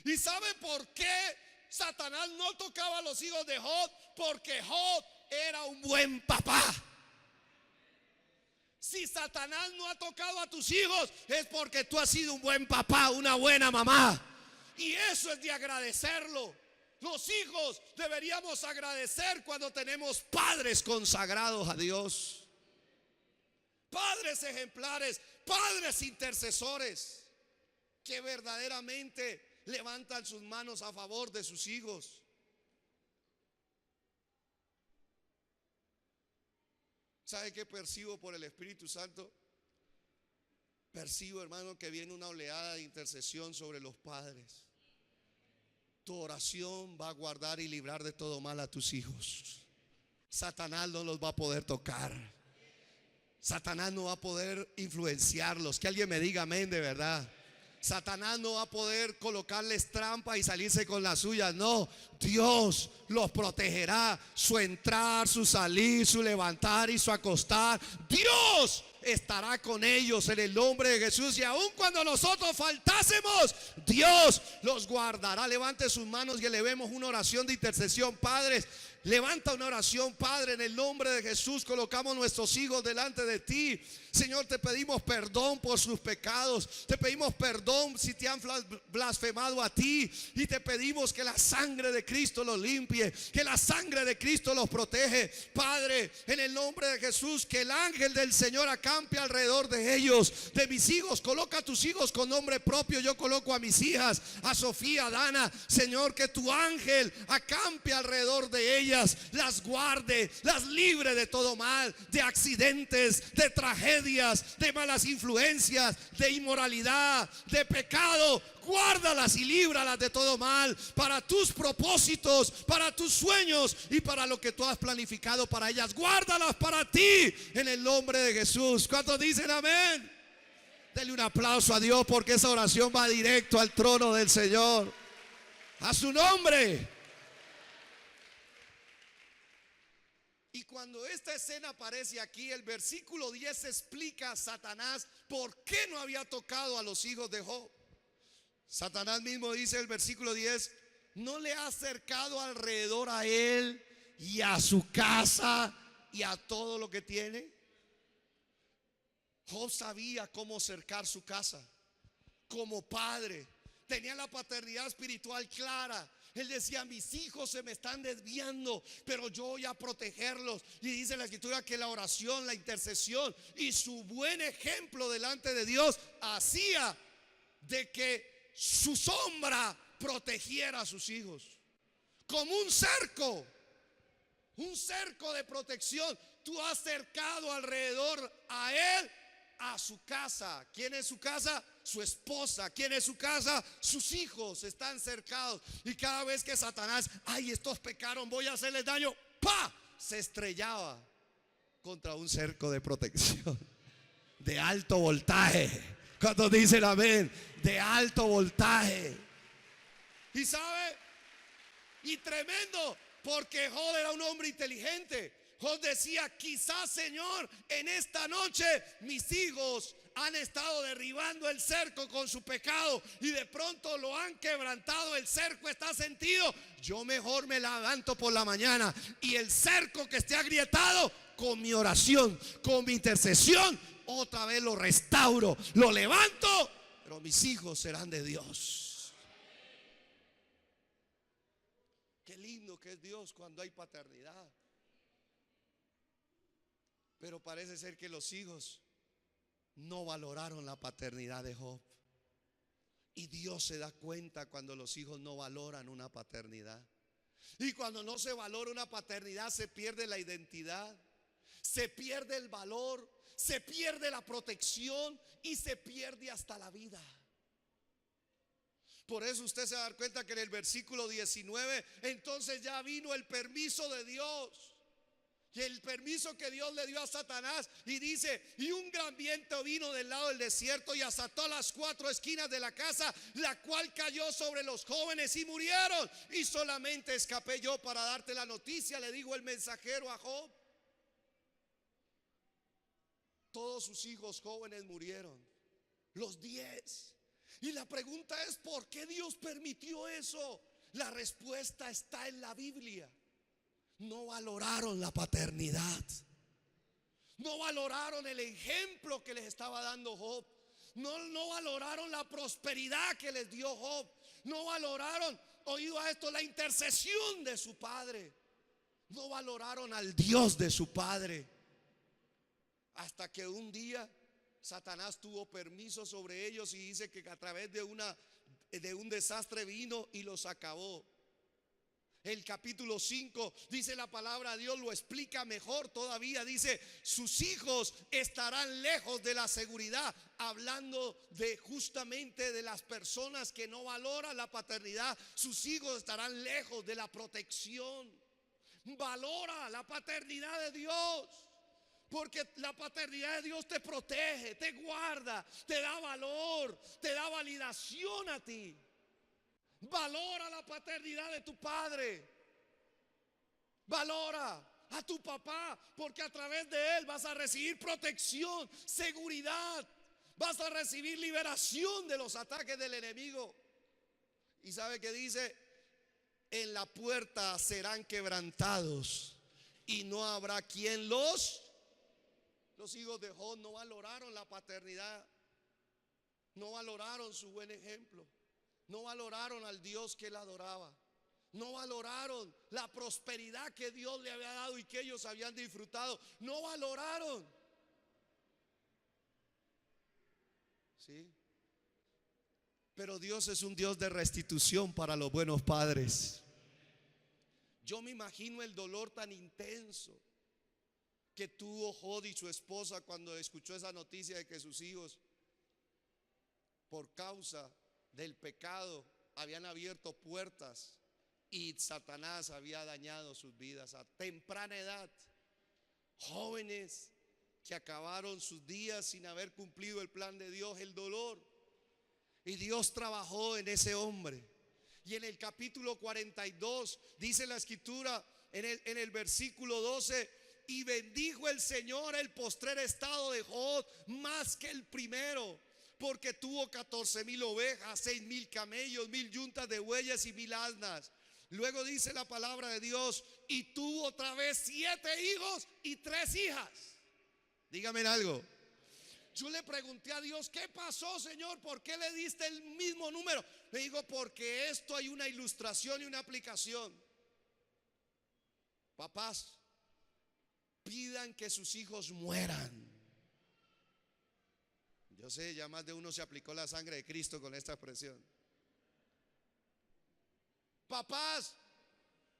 ¿Y sabe por qué Satanás no tocaba a los hijos de Job? Porque Job era un buen papá. Si Satanás no ha tocado a tus hijos, es porque tú has sido un buen papá, una buena mamá. Y eso es de agradecerlo. Los hijos deberíamos agradecer cuando tenemos padres consagrados a Dios, padres ejemplares, padres intercesores, que verdaderamente levantan sus manos a favor de sus hijos. ¿Sabe qué percibo por el Espíritu Santo? Percibo, hermano, que viene una oleada de intercesión sobre los padres. Tu oración va a guardar y librar de todo mal a tus hijos. Satanás no los va a poder tocar. Satanás no va a poder influenciarlos. Que alguien me diga amén de verdad. Satanás no va a poder colocarles trampa y salirse con las suyas. No, Dios los protegerá. Su entrar, su salir, su levantar y su acostar, Dios estará con ellos en el nombre de Jesús. Y aun cuando nosotros faltásemos, Dios los guardará. Levante sus manos y elevemos una oración de intercesión. Padres, levanta una oración, Padre, en el nombre de Jesús. Colocamos nuestros hijos delante de ti. Señor, te pedimos perdón por sus pecados. Te pedimos perdón si te han blasfemado a ti. Y te pedimos que la sangre de Cristo los limpie, que la sangre de Cristo los protege. Padre, en el nombre de Jesús, que el ángel del Señor acampe alrededor de ellos, de mis hijos. Coloca a tus hijos con nombre propio. Yo coloco a mis hijas, a Sofía, a Dana. Señor, que tu ángel acampe alrededor de ellas, las guarde, las libre de todo mal, de accidentes, de tragedias, de malas influencias, de inmoralidad, de pecado. Guárdalas y líbralas de todo mal, para tus propósitos, para tus sueños y para lo que tú has planificado para ellas. Guárdalas para ti en el nombre de Jesús. ¿Cuántos dicen amén? Denle un aplauso a Dios, porque esa oración va directo al trono del Señor. A su nombre. Y cuando esta escena aparece aquí, el versículo 10 explica a Satanás por qué no había tocado a los hijos de Job. Satanás mismo dice el versículo 10: no le ha acercado alrededor a él y a su casa y a todo lo que tiene. Job sabía cómo cercar su casa. Como padre, tenía la paternidad espiritual clara. Él decía: mis hijos se me están desviando, pero yo voy a protegerlos. Y dice la escritura que la oración, la intercesión y su buen ejemplo delante de Dios hacía de que su sombra protegiera a sus hijos. Como un cerco de protección. Tú has cercado alrededor a él, a su casa. ¿Quién es su casa? Su esposa. ¿Quién es su casa? Sus hijos están cercados. Y cada vez que Satanás, ay, estos pecaron, voy a hacerles daño, ¡pa!, se estrellaba contra un cerco de protección de alto voltaje, Cuando dicen amén, de alto voltaje. Y sabe, y tremendo, porque Job era un hombre inteligente. Job decía: quizás, Señor, en esta noche mis hijos han estado derribando el cerco con su pecado y de pronto lo han quebrantado, el cerco está sentido. Yo mejor me levanto por la mañana y el cerco que esté agrietado, con mi oración, con mi intercesión, otra vez lo restauro, lo levanto, pero mis hijos serán de Dios. Qué lindo que es Dios cuando hay paternidad. Pero parece ser que los hijos no valoraron la paternidad de Job. Y Dios se da cuenta cuando los hijos no valoran una paternidad. Y cuando no se valora una paternidad, se pierde la identidad, se pierde el valor, se pierde la protección y se pierde hasta la vida. Por eso usted se va a dar cuenta que en el versículo 19, entonces ya vino el permiso de Dios. Y el permiso que Dios le dio a Satanás, y dice: y un gran viento vino del lado del desierto y azotó las 4 esquinas de la casa, la cual cayó sobre los jóvenes y murieron. Y solamente escapé yo para darte la noticia, le dijo el mensajero a Job. Todos sus hijos jóvenes murieron, los 10. Y la pregunta es: ¿por qué Dios permitió eso? La respuesta está en la Biblia. No valoraron la paternidad. No valoraron el ejemplo que les estaba dando Job. No valoraron la prosperidad que les dio Job. No valoraron, oído a esto, la intercesión de su padre. No valoraron al Dios de su padre. Hasta que un día Satanás tuvo permiso sobre ellos y dice que a través de un desastre vino y los acabó. El capítulo 5 dice la palabra de Dios, lo explica mejor todavía. Dice: sus hijos estarán lejos de la seguridad, hablando de justamente de las personas que no valoran la paternidad. Sus hijos estarán lejos de la protección. Valora la paternidad de Dios, porque la paternidad de Dios te protege, te guarda, te da valor, te da validación a ti. Valora la paternidad de tu padre. Valora a tu papá, porque a través de él vas a recibir protección, seguridad. Vas a recibir liberación de los ataques del enemigo. ¿Y sabe qué dice? En la puerta serán quebrantados y no habrá quien los hijos de Job no valoraron la paternidad. No valoraron su buen ejemplo. No valoraron al Dios que él adoraba. No valoraron la prosperidad que Dios le había dado y que ellos habían disfrutado. No valoraron. ¿Sí? Pero Dios es un Dios de restitución para los buenos padres. Yo me imagino el dolor tan intenso que tuvo Job y su esposa cuando escuchó esa noticia de que sus hijos, por causa del pecado, habían abierto puertas y Satanás había dañado sus vidas a temprana edad. Jóvenes que acabaron sus días sin haber cumplido el plan de Dios, el dolor. Y Dios trabajó en ese hombre. Y en el capítulo 42 dice la escritura, en el versículo 12: y bendijo el Señor el postrer estado de Job más que el primero, porque tuvo 14,000 ovejas, 6,000 camellos, 1,000 yuntas de bueyes y 1,000 asnas. Luego dice la palabra de Dios: y tuvo otra vez 7 hijos y 3 hijas. Dígame algo. Yo le pregunté a Dios: ¿qué pasó, Señor? ¿Por qué le diste el mismo número? Me dijo: porque esto hay una ilustración y una aplicación. Papás, pidan que sus hijos mueran. Yo sé, ya más de uno se aplicó la sangre de Cristo con esta expresión. Papás,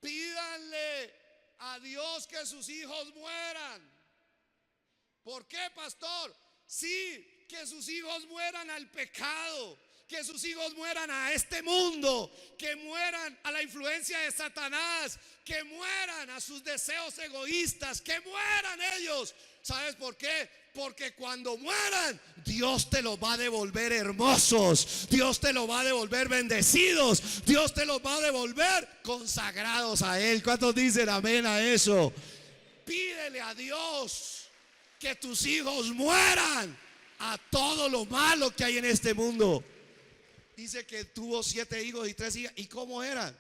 pídanle a Dios que sus hijos mueran. ¿Por qué, pastor? Sí, que sus hijos mueran al pecado, que sus hijos mueran a este mundo, que mueran a la influencia de Satanás, que mueran a sus deseos egoístas, que mueran ellos. ¿Sabes por qué? Porque cuando mueran, Dios te los va a devolver hermosos, Dios te los va a devolver bendecidos, Dios te los va a devolver consagrados a Él. ¿Cuántos dicen amén a eso? Pídele a Dios que tus hijos mueran a todo lo malo que hay en este mundo. Dice que tuvo 7 hijos y 3 hijas. ¿Y cómo eran?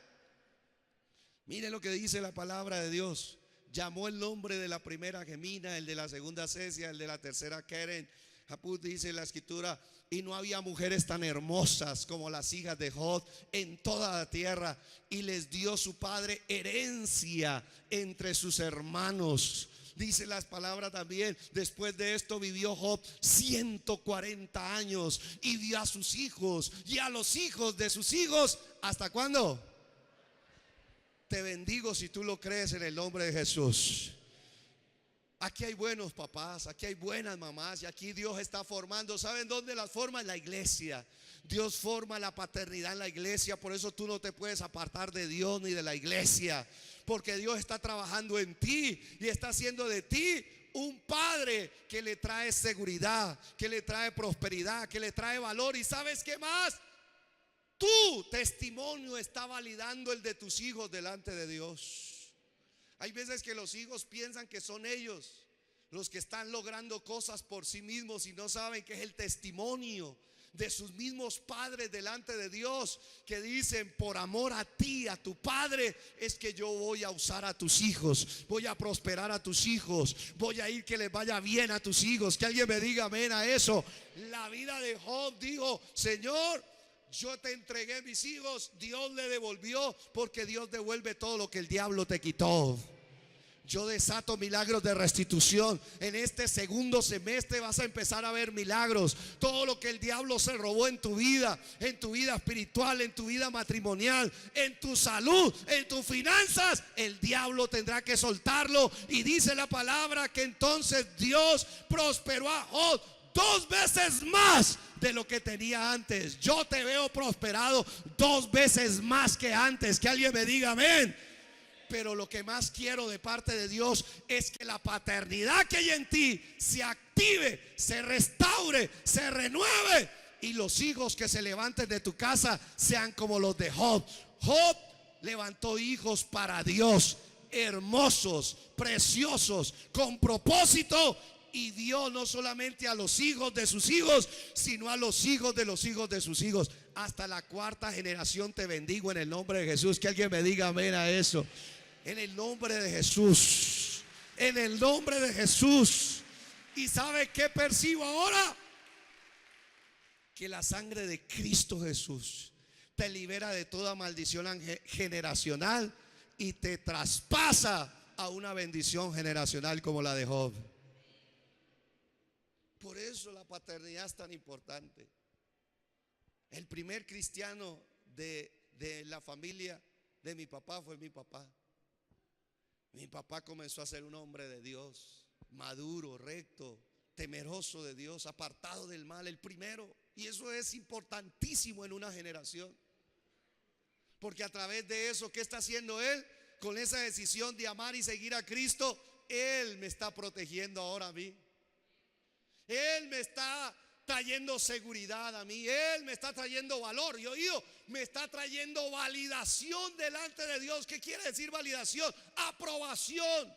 Miren lo que dice la palabra de Dios. Llamó el nombre de la primera Gemina, el de la segunda Cesia, el de la tercera Keren. Japut dice en la escritura: y no había mujeres tan hermosas como las hijas de Job en toda la tierra. Y les dio su padre herencia entre sus hermanos. Dice las palabras también: después de esto vivió Job 140 años y vio a sus hijos y a los hijos de sus hijos. ¿Hasta cuándo? Te bendigo si tú lo crees en el nombre de Jesús. Aquí hay buenos papás, aquí hay buenas mamás, y aquí Dios está formando. ¿Saben dónde las forma? En la iglesia. Dios forma la paternidad en la iglesia. Por eso tú no te puedes apartar de Dios ni de la iglesia, porque Dios está trabajando en ti y está haciendo de ti un padre que le trae seguridad, que le trae prosperidad, que le trae valor. ¿Y sabes qué más? Tu testimonio está validando el de tus hijos delante de Dios. Hay veces que los hijos piensan que son ellos los que están logrando cosas por sí mismos y no saben que es el testimonio de sus mismos padres delante de Dios, que dicen: por amor a ti, a tu padre, es que yo voy a usar a tus hijos, voy a prosperar a tus hijos, voy a ir que les vaya bien a tus hijos. Que alguien me diga amén a eso. La vida de Job dijo: Señor, yo te entregué mis hijos. Dios le devolvió, porque Dios devuelve todo lo que el diablo te quitó. Yo desato milagros de restitución. En este segundo semestre vas a empezar a ver milagros. Todo lo que el diablo se robó en tu vida espiritual, en tu vida matrimonial, en tu salud, en tus finanzas, el diablo tendrá que soltarlo. Y dice la palabra que entonces Dios prosperó a Job 2 veces más de lo que tenía antes. Yo te veo prosperado 2 veces más que antes. Que alguien me diga amén. Pero lo que más quiero de parte de Dios es que la paternidad que hay en ti se active, se restaure, se renueve, y los hijos que se levanten de tu casa sean como los de Job. Job levantó hijos para Dios, hermosos, preciosos, con propósito. Y dio no solamente a los hijos de sus hijos, sino a los hijos de los hijos de sus hijos. Hasta la 4ª generación te bendigo en el nombre de Jesús. Que alguien me diga amén a eso. En el nombre de Jesús. En el nombre de Jesús. ¿Y sabe qué percibo ahora? Que la sangre de Cristo Jesús te libera de toda maldición generacional y te traspasa a una bendición generacional como la de Job. Por eso la paternidad es tan importante. El primer cristiano de la familia de mi papá fue mi papá. Mi papá comenzó a ser un hombre de Dios, maduro, recto, temeroso de Dios, apartado del mal, el primero. Y eso es importantísimo en una generación, porque a través de eso, ¿qué está haciendo él? Con esa decisión de amar y seguir a Cristo, él me está protegiendo ahora a mí. Él me está trayendo seguridad a mí. Él me está trayendo valor. Y oído, me está trayendo validación delante de Dios. ¿Qué quiere decir validación? Aprobación.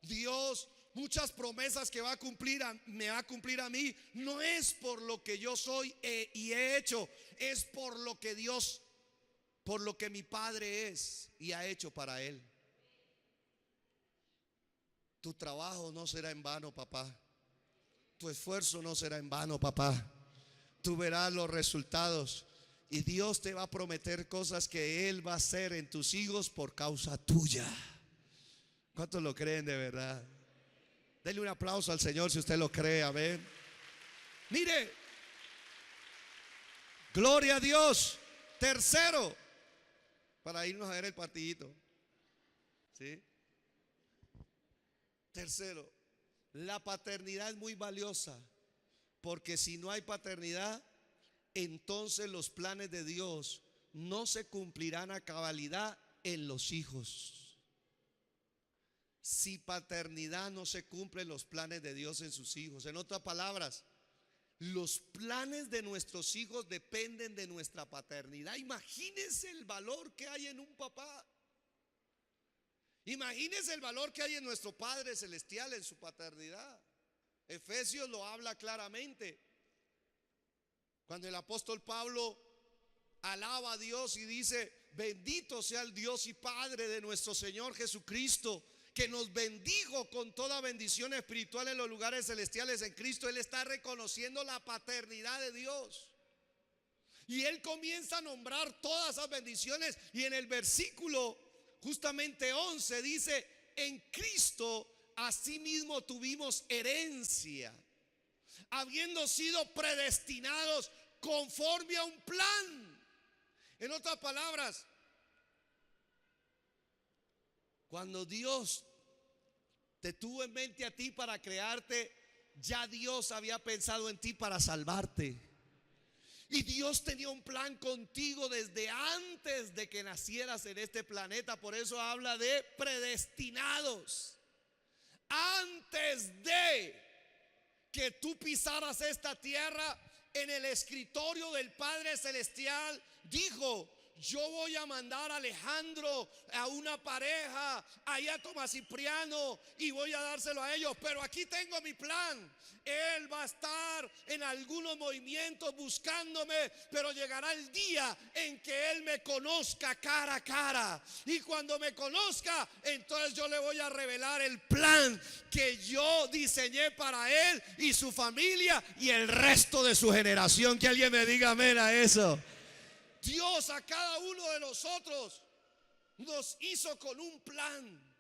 Dios, muchas promesas que va a cumplir me va a cumplir a mí. No es por lo que yo soy y he hecho. Es por lo que Dios, por lo que mi Padre es y ha hecho para Él. Tu trabajo no será en vano, papá. Tu esfuerzo no será en vano, papá. Tú verás los resultados y Dios te va a prometer cosas que Él va a hacer en tus hijos por causa tuya. ¿Cuántos lo creen de verdad? Denle un aplauso al Señor si usted lo cree, amén. Mire, gloria a Dios. Tercero, para irnos a ver el partidito, ¿sí? Tercero, la paternidad es muy valiosa, porque si no hay paternidad, entonces los planes de Dios no se cumplirán a cabalidad en los hijos. Si paternidad no se cumplen los planes de Dios en sus hijos. En otras palabras, los planes de nuestros hijos dependen de nuestra paternidad. Imagínense el valor que hay en un papá. Imagínense el valor que hay en nuestro Padre Celestial, en su paternidad. Efesios lo habla claramente. Cuando el apóstol Pablo alaba a Dios y dice: bendito sea el Dios y Padre de nuestro Señor Jesucristo, que nos bendijo con toda bendición espiritual en los lugares celestiales en Cristo. Él está reconociendo la paternidad de Dios. Y él comienza a nombrar todas esas bendiciones. Y en el versículo justamente 11 dice: en Cristo asimismo tuvimos herencia, habiendo sido predestinados conforme a un plan. En otras palabras, cuando Dios te tuvo en mente a ti para crearte, ya Dios había pensado en ti para salvarte. Y Dios tenía un plan contigo desde antes de que nacieras en este planeta. Por eso habla de predestinados. Antes de que tú pisaras esta tierra, en el escritorio del Padre Celestial dijo: yo voy a mandar a Alejandro a una pareja, allá a Tomás Cipriano, y voy a dárselo a ellos. Pero aquí tengo mi plan. Él va a estar en algunos movimientos buscándome, pero llegará el día en que él me conozca cara a cara. Y cuando me conozca, entonces yo le voy a revelar el plan que yo diseñé para él y su familia y el resto de su generación. Que alguien me diga amén a eso. Dios a cada uno de nosotros nos hizo con un plan,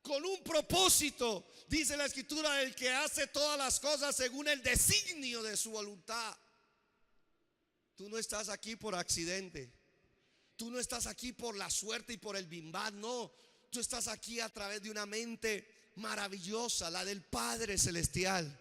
con un propósito. Dice la escritura: el que hace todas las cosas según el designio de su voluntad. Tú no estás aquí por accidente. Tú no estás aquí por la suerte y por el bimbad. No, tú estás aquí a través de una mente maravillosa, la del Padre Celestial,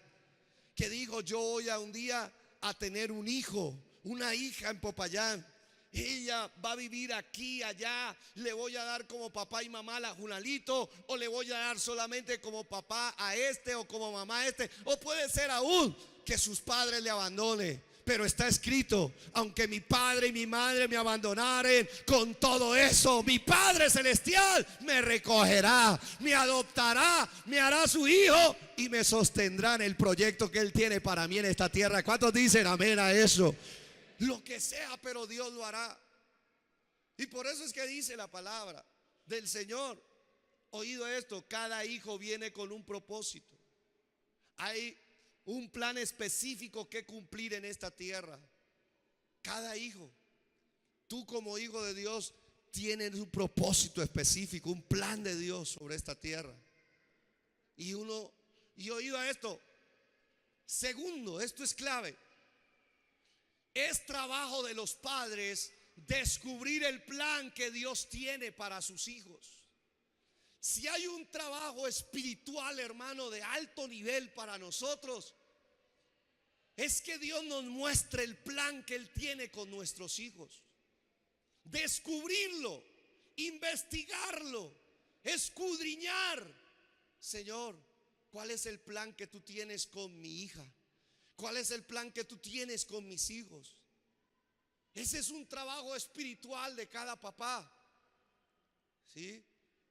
que dijo: yo voy a un día a tener un hijo, una hija en Popayán. Ella va a vivir aquí, allá. Le voy a dar como papá y mamá a Junalito, o le voy a dar solamente como papá a este, o como mamá a este. O puede ser aún que sus padres le abandonen. Pero está escrito: aunque mi padre y mi madre me abandonaren, con todo eso mi Padre Celestial me recogerá, me adoptará, me hará su hijo y me sostendrá en el proyecto que él tiene para mí en esta tierra. ¿Cuántos dicen amén a eso? Lo que sea, pero Dios lo hará. Y por eso es que dice la palabra del Señor: oído esto, cada hijo viene con un propósito. Hay un plan específico que cumplir en esta tierra. Cada hijo, tú como hijo de Dios, tienes un propósito específico, un plan de Dios sobre esta tierra. Y oído a esto. Segundo, esto es clave. Es trabajo de los padres descubrir el plan que Dios tiene para sus hijos. Si hay un trabajo espiritual, hermano, de alto nivel para nosotros, es que Dios nos muestre el plan que Él tiene con nuestros hijos. Descubrirlo, investigarlo, escudriñar. Señor, ¿cuál es el plan que tú tienes con mi hija? ¿Cuál es el plan que tú tienes con mis hijos? Ese es un trabajo espiritual de cada papá, ¿sí?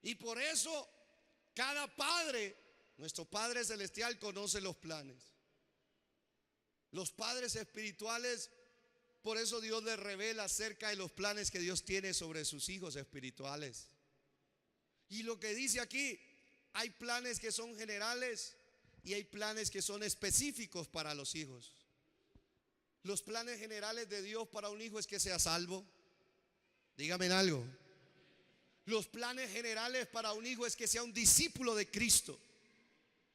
Y por eso cada padre, nuestro Padre Celestial, conoce los planes. Los padres espirituales, por eso Dios les revela acerca de los planes que Dios tiene sobre sus hijos espirituales. Y lo que dice aquí: hay planes que son generales y hay planes que son específicos para los hijos. Los planes generales de Dios para un hijo es que sea salvo. Dígame algo. Los planes generales para un hijo es que sea un discípulo de Cristo.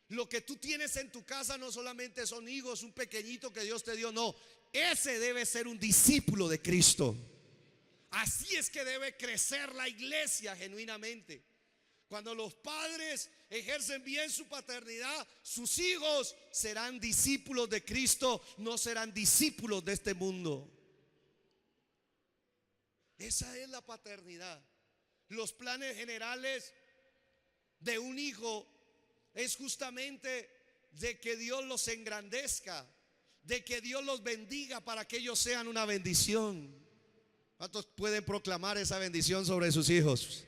Lo que tú tienes en tu casa no solamente son hijos, un pequeñito que Dios te dio, no. Ese debe ser un discípulo de Cristo. Así es que debe crecer la iglesia genuinamente. Cuando los padres ejercen bien su paternidad, sus hijos serán discípulos de Cristo, no serán discípulos de este mundo. Esa es la paternidad. Los planes generales de un hijo es justamente de que Dios los engrandezca, de que Dios los bendiga para que ellos sean una bendición. ¿Cuántos pueden proclamar esa bendición sobre sus hijos?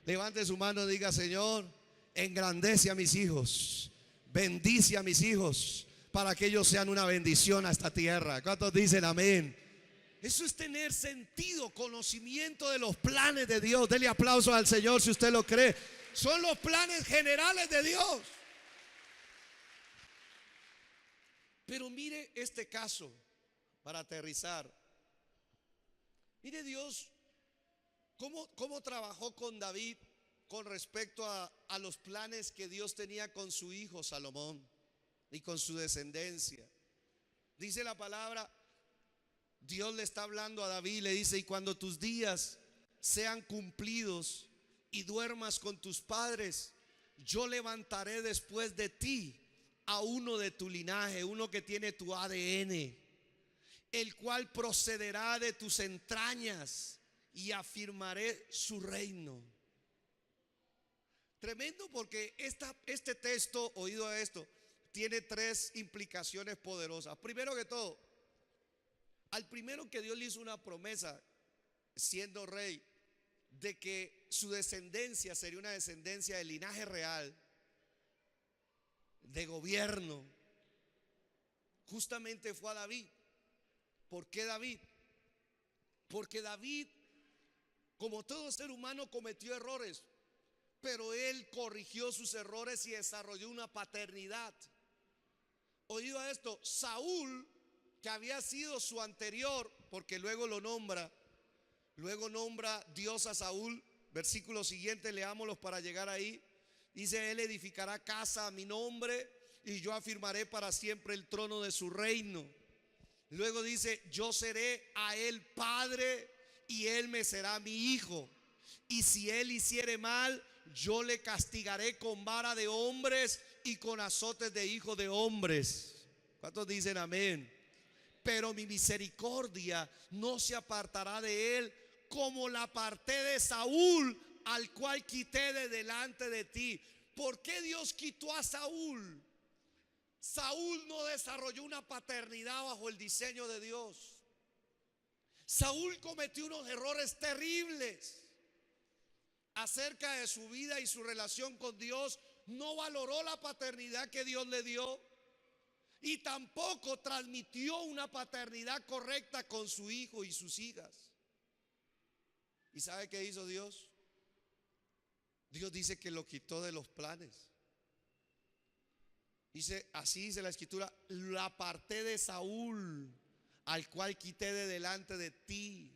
Levante su mano y diga: Señor, engrandece a mis hijos, bendice a mis hijos para que ellos sean una bendición a esta tierra. ¿Cuántos dicen amén? Eso es tener sentido, conocimiento de los planes de Dios. Dele aplauso al Señor si usted lo cree. Son los planes generales de Dios. Pero mire este caso para aterrizar. Mire Dios cómo trabajó con David con respecto a los planes que Dios tenía con su hijo Salomón y con su descendencia. Dice la palabra, Dios le está hablando a David, le dice: y cuando tus días sean cumplidos y duermas con tus padres, yo levantaré después de ti a uno de tu linaje, uno que tiene tu ADN, el cual procederá de tus entrañas, y afirmaré su reino. Tremendo, porque este texto, oído a esto, tiene tres implicaciones poderosas. Primero que todo, al primero que Dios le hizo una promesa siendo rey, de que su descendencia sería una descendencia de linaje real, de gobierno, justamente fue a David. ¿Por qué David? Porque David, como todo ser humano, cometió errores, pero él corrigió sus errores y desarrolló una paternidad. Oído a esto, Saúl, que había sido su anterior, porque luego nombra Dios a Saúl. Versículo siguiente, leámoslos para llegar ahí. Dice: él edificará casa a mi nombre, y yo afirmaré para siempre el trono de su reino. Luego dice: yo seré a él padre, y él me será mi hijo. Y si él hiciere mal, yo le castigaré con vara de hombres y con azotes de hijos de hombres. ¿Cuántos dicen amén? Pero mi misericordia no se apartará de él, como la aparté de Saúl, al cual quité de delante de ti. ¿Por qué Dios quitó a Saúl? Saúl no desarrolló una paternidad bajo el diseño de Dios. Saúl cometió unos errores terribles acerca de su vida y su relación con Dios. No valoró la paternidad que Dios le dio, y tampoco transmitió una paternidad correcta con su hijo y sus hijas. ¿Y sabe qué hizo Dios? Dios dice que lo quitó de los planes. Dice, así dice la escritura: la aparté de Saúl, al cual quité de delante de ti.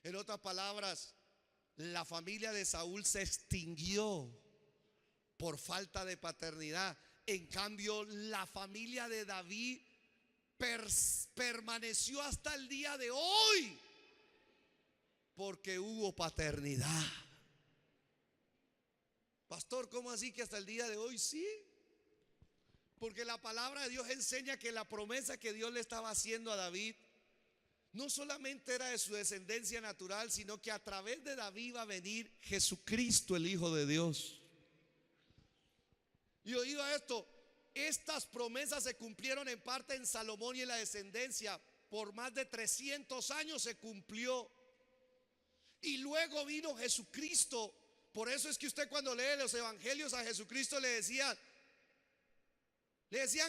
En otras palabras, la familia de Saúl se extinguió por falta de paternidad. En cambio, la familia de David permaneció hasta el día de hoy, porque hubo paternidad. Pastor, ¿cómo así que hasta el día de hoy? Sí, porque la palabra de Dios enseña que la promesa que Dios le estaba haciendo a David no solamente era de su descendencia natural, sino que a través de David iba a venir Jesucristo, el Hijo de Dios. Y oído a esto, estas promesas se cumplieron en parte en Salomón y en la descendencia. Por más de 300 años se cumplió. Y luego vino Jesucristo. Por eso es que usted, cuando lee los evangelios, a Jesucristo le decían: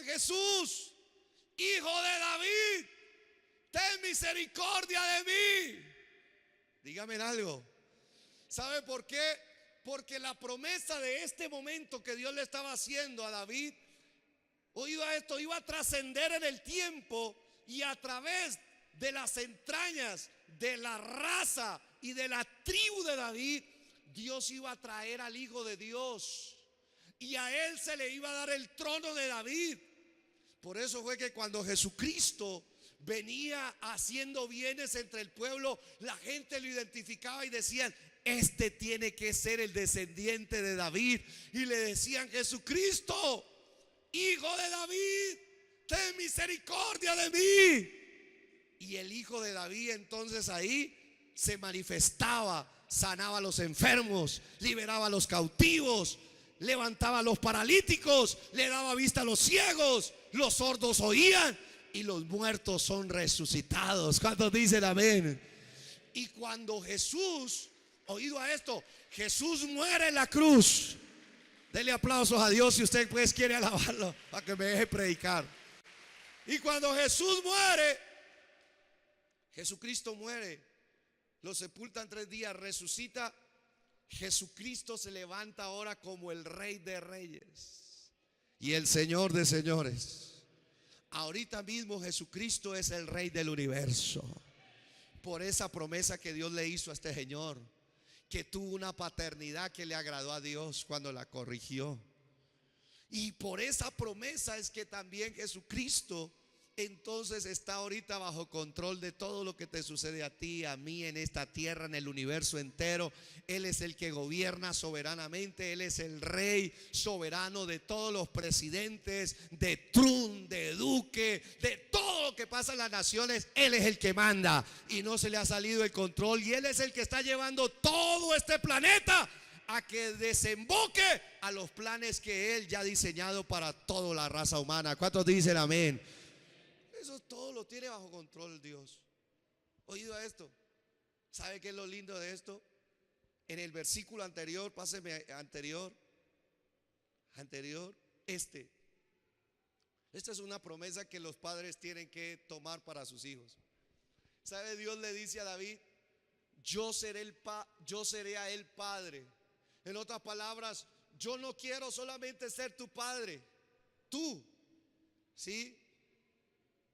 Jesús, hijo de David, ten misericordia de mí. Dígame algo. ¿Sabe por qué? Porque la promesa de este momento que Dios le estaba haciendo a David, oído a esto, iba a trascender en el tiempo, y a través de las entrañas, de la raza y de la tribu de David, Dios iba a traer al Hijo de Dios, y a él se le iba a dar el trono de David. Por eso fue que cuando Jesucristo venía haciendo bienes entre el pueblo, la gente lo identificaba y decían: este tiene que ser el descendiente de David. Y le decían: Jesucristo, hijo de David, ten misericordia de mí. Y el hijo de David entonces ahí se manifestaba, sanaba a los enfermos, liberaba a los cautivos, levantaba a los paralíticos, le daba vista a los ciegos, los sordos oían y los muertos son resucitados. ¿Cuántos dicen amén? Y cuando Jesús, oído a esto, Jesús muere en la cruz. Dele aplausos a Dios si usted pues quiere alabarlo para que me deje predicar. Y cuando Jesús muere, Jesucristo muere, lo sepultan 3 días, resucita. Jesucristo se levanta ahora como el Rey de Reyes y el Señor de Señores. Ahorita mismo Jesucristo es el Rey del universo, por esa promesa que Dios le hizo a este Señor, que tuvo una paternidad que le agradó a Dios cuando la corrigió. Y por esa promesa es que también Jesucristo entonces está ahorita bajo control de todo lo que te sucede a ti, a mí, en esta tierra, en el universo entero. Él es el que gobierna soberanamente. Él es el rey soberano de todos los presidentes, de Trump, de Duque, de todo lo que pasa en las naciones. Él es el que manda y no se le ha salido el control. Y Él es el que está llevando todo este planeta a que desemboque a los planes que Él ya ha diseñado para toda la raza humana. ¿Cuántos dicen amén? Eso todo lo tiene bajo control Dios. Oído a esto. ¿Sabe qué es lo lindo de esto? En el versículo anterior, páseme anterior. Esta es una promesa que los padres tienen que tomar para sus hijos. ¿Sabe? Dios le dice a David: yo seré a él padre. En otras palabras, yo no quiero solamente ser tu padre, tú, ¿sí?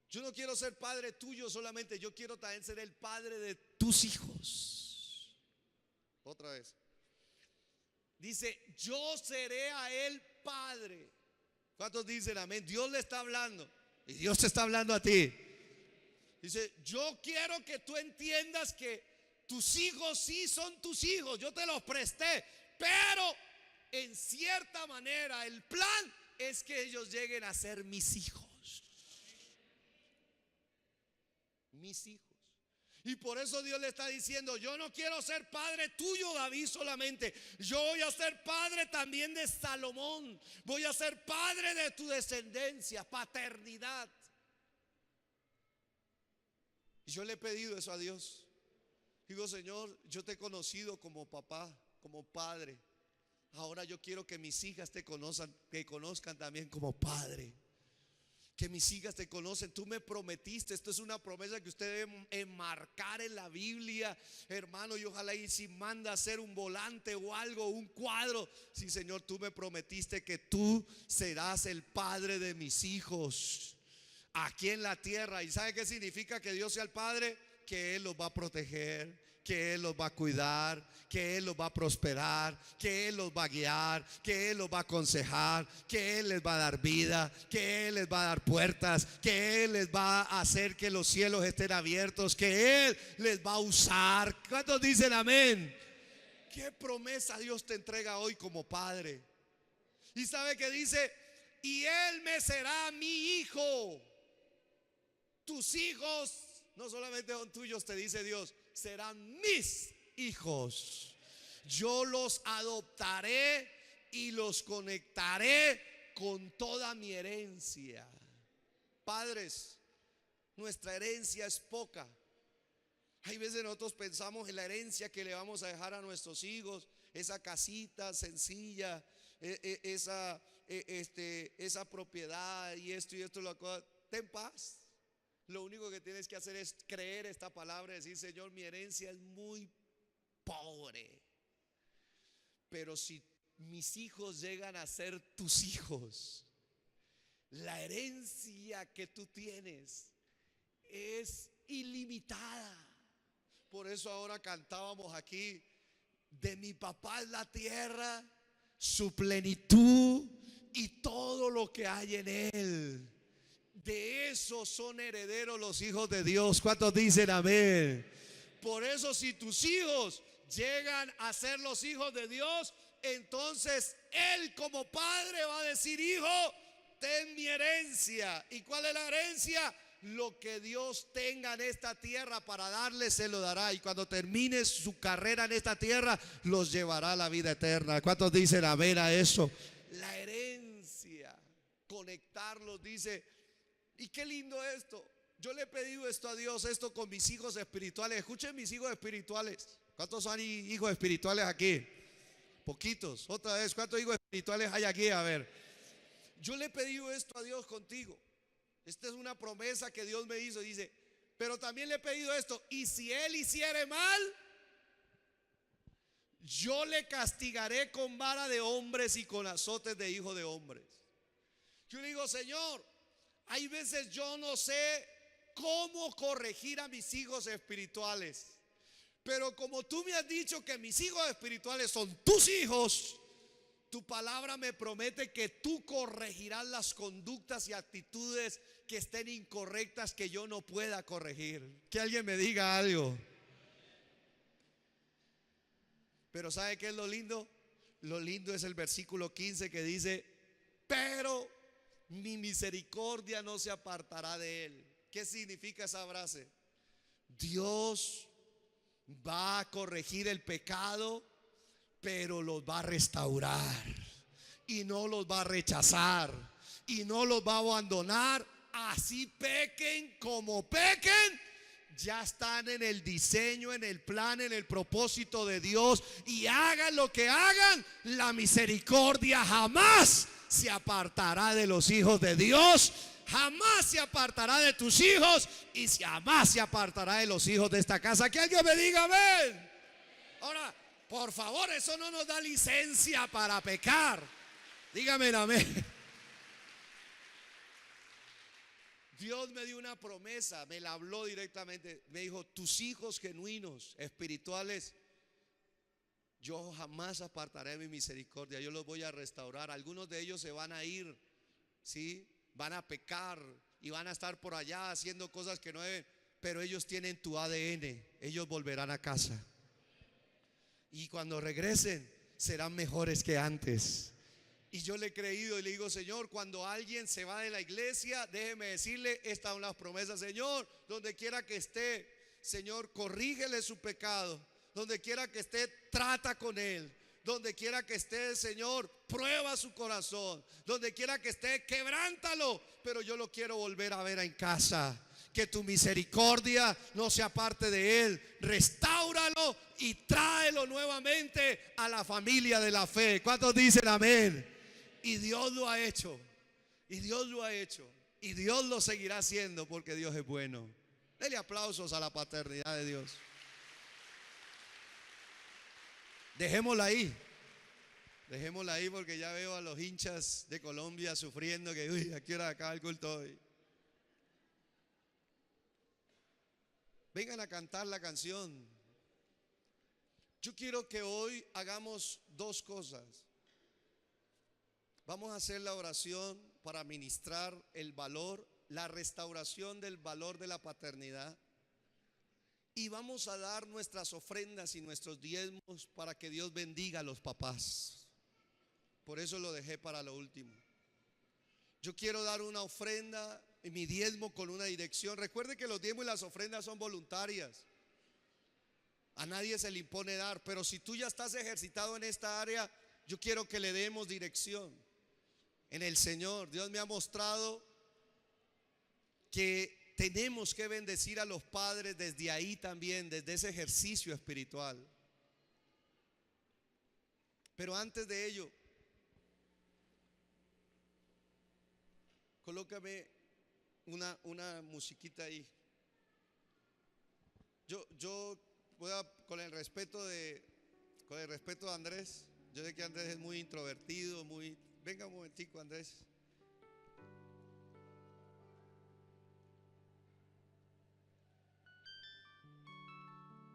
Yo no quiero ser padre tuyo solamente, yo quiero también ser el padre de tus hijos. Otra vez. Dice: yo seré a él padre. ¿Cuántos dicen amén? Dios le está hablando y Dios te está hablando a ti. Dice: yo quiero que tú entiendas que tus hijos sí son tus hijos, yo te los presté, pero en cierta manera el plan es que ellos lleguen a ser mis hijos. Mis hijos. Y por eso Dios le está diciendo: yo no quiero ser padre tuyo, David, solamente. Yo voy a ser padre también de Salomón. Voy a ser padre de tu descendencia, paternidad. Y yo le he pedido eso a Dios. Digo: Señor, yo te he conocido como papá, como padre. Ahora yo quiero que mis hijas te conozcan también como padre. Que mis hijas te conocen. Tú me prometiste, esto es una promesa que usted debe enmarcar en la Biblia, hermano. Y ojalá y si manda a hacer un volante o algo, un cuadro. Sí, Señor, tú me prometiste que tú serás el padre de mis hijos aquí en la tierra. ¿Y sabe qué significa que Dios sea el padre? Que Él los va a proteger, que Él los va a cuidar, que Él los va a prosperar, que Él los va a guiar, que Él los va a aconsejar, que Él les va a dar vida, que Él les va a dar puertas, que Él les va a hacer que los cielos estén abiertos, que Él les va a usar. ¿Cuántos dicen amén? ¿Qué promesa Dios te entrega hoy como padre? Y sabe que dice: y Él me será mi hijo. Tus hijos no solamente son tuyos, te dice Dios, serán mis hijos. Yo los adoptaré y los conectaré con toda mi herencia. Padres, nuestra herencia es poca. Hay veces nosotros pensamos en la herencia que le vamos a dejar a nuestros hijos, esa casita sencilla, esa propiedad y esto, ten paz. Lo único que tienes que hacer es creer esta palabra y decir: Señor, mi herencia es muy pobre, pero si mis hijos llegan a ser tus hijos, la herencia que tú tienes es ilimitada. Por eso ahora cantábamos aquí: de mi papá es la tierra, su plenitud y todo lo que hay en él. De eso son herederos los hijos de Dios. ¿Cuántos dicen amén? Por eso, si tus hijos llegan a ser los hijos de Dios, entonces Él como padre va a decir: hijo, ten mi herencia. ¿Y cuál es la herencia? lo que Dios tenga en esta tierra para darles, se lo dará. Y cuando termine su carrera en esta tierra, los llevará a la vida eterna. ¿Cuántos dicen amén a eso? La herencia, conectarlos, dice. Y qué lindo esto. Yo le he pedido esto a Dios, esto con mis hijos espirituales. Escuchen mis hijos espirituales. ¿Cuántos son hijos espirituales aquí? Poquitos. Otra vez, ¿cuántos hijos espirituales hay aquí? A ver, yo le he pedido esto a Dios contigo. Esta es una promesa que Dios me hizo. Dice, pero también le he pedido esto: y si él hiciere mal, yo le castigaré con vara de hombres y con azotes de hijo de hombres. Yo le digo, Señor, hay veces yo no sé cómo corregir a mis hijos espirituales, pero como tú me has dicho que mis hijos espirituales son tus hijos, tu palabra me promete que tú corregirás las conductas y actitudes que estén incorrectas, que yo no pueda corregir. Que alguien me diga algo. Pero ¿sabe qué es lo lindo? Lo lindo es el versículo 15 que dice, pero mi misericordia no se apartará de él. ¿Qué significa esa frase? Dios va a corregir el pecado, pero los va a restaurar y no los va a rechazar y no los va a abandonar. Así pequen como pequen, ya están en el diseño, en el plan, en el propósito de Dios. Y hagan lo que hagan, la misericordia jamás se apartará de los hijos de Dios. Jamás se apartará de tus hijos y jamás se apartará de los hijos de esta casa. Que alguien me diga amén. Ahora, por favor, eso no nos da licencia para pecar. Dígame amén. Dios me dio una promesa, me la habló directamente. Me dijo, tus hijos genuinos, espirituales, yo jamás apartaré mi misericordia. Yo los voy a restaurar. Algunos de ellos se van a ir, ¿sí? Van a pecar y van a estar por allá haciendo cosas que no deben, pero ellos tienen tu ADN. Ellos volverán a casa y cuando regresen serán mejores que antes. Y yo le he creído y le digo, Señor, cuando alguien se va de la iglesia, déjeme decirle, estas son las promesas. Señor, donde quiera que esté, Señor, corrígele su pecado. Donde quiera que esté, trata con él. Donde quiera que esté, Señor, prueba su corazón. Donde quiera que esté, quebrántalo. Pero yo lo quiero volver a ver en casa. Que tu misericordia no se aparte de él. Restáuralo y tráelo nuevamente a la familia de la fe. ¿Cuántos dicen amén? Y Dios lo ha hecho. Y Dios lo ha hecho. Y Dios lo seguirá haciendo porque Dios es bueno. Dele aplausos a la paternidad de Dios. Dejémosla ahí. Dejémosla ahí porque ya veo a los hinchas de Colombia sufriendo que, uy, ¿a qué hora acaba el culto hoy? Vengan a cantar la canción. Yo quiero que hoy hagamos dos cosas. Vamos a hacer la oración para ministrar el valor, la restauración del valor de la paternidad. Y vamos a dar nuestras ofrendas y nuestros diezmos para que Dios bendiga a los papás. Por eso lo dejé para lo último. Yo quiero dar una ofrenda y mi diezmo con una dirección. Recuerde que los diezmos y las ofrendas son voluntarias. A nadie se le impone dar. Pero si tú ya estás ejercitado en esta área, yo quiero que le demos dirección en el Señor. Dios me ha mostrado que tenemos que bendecir a los padres desde ahí también, desde ese ejercicio espiritual. Pero antes de ello, colócame una musiquita ahí. Yo voy a, con el respeto de Andrés. Yo sé que Andrés es muy introvertido, venga un momentico, Andrés.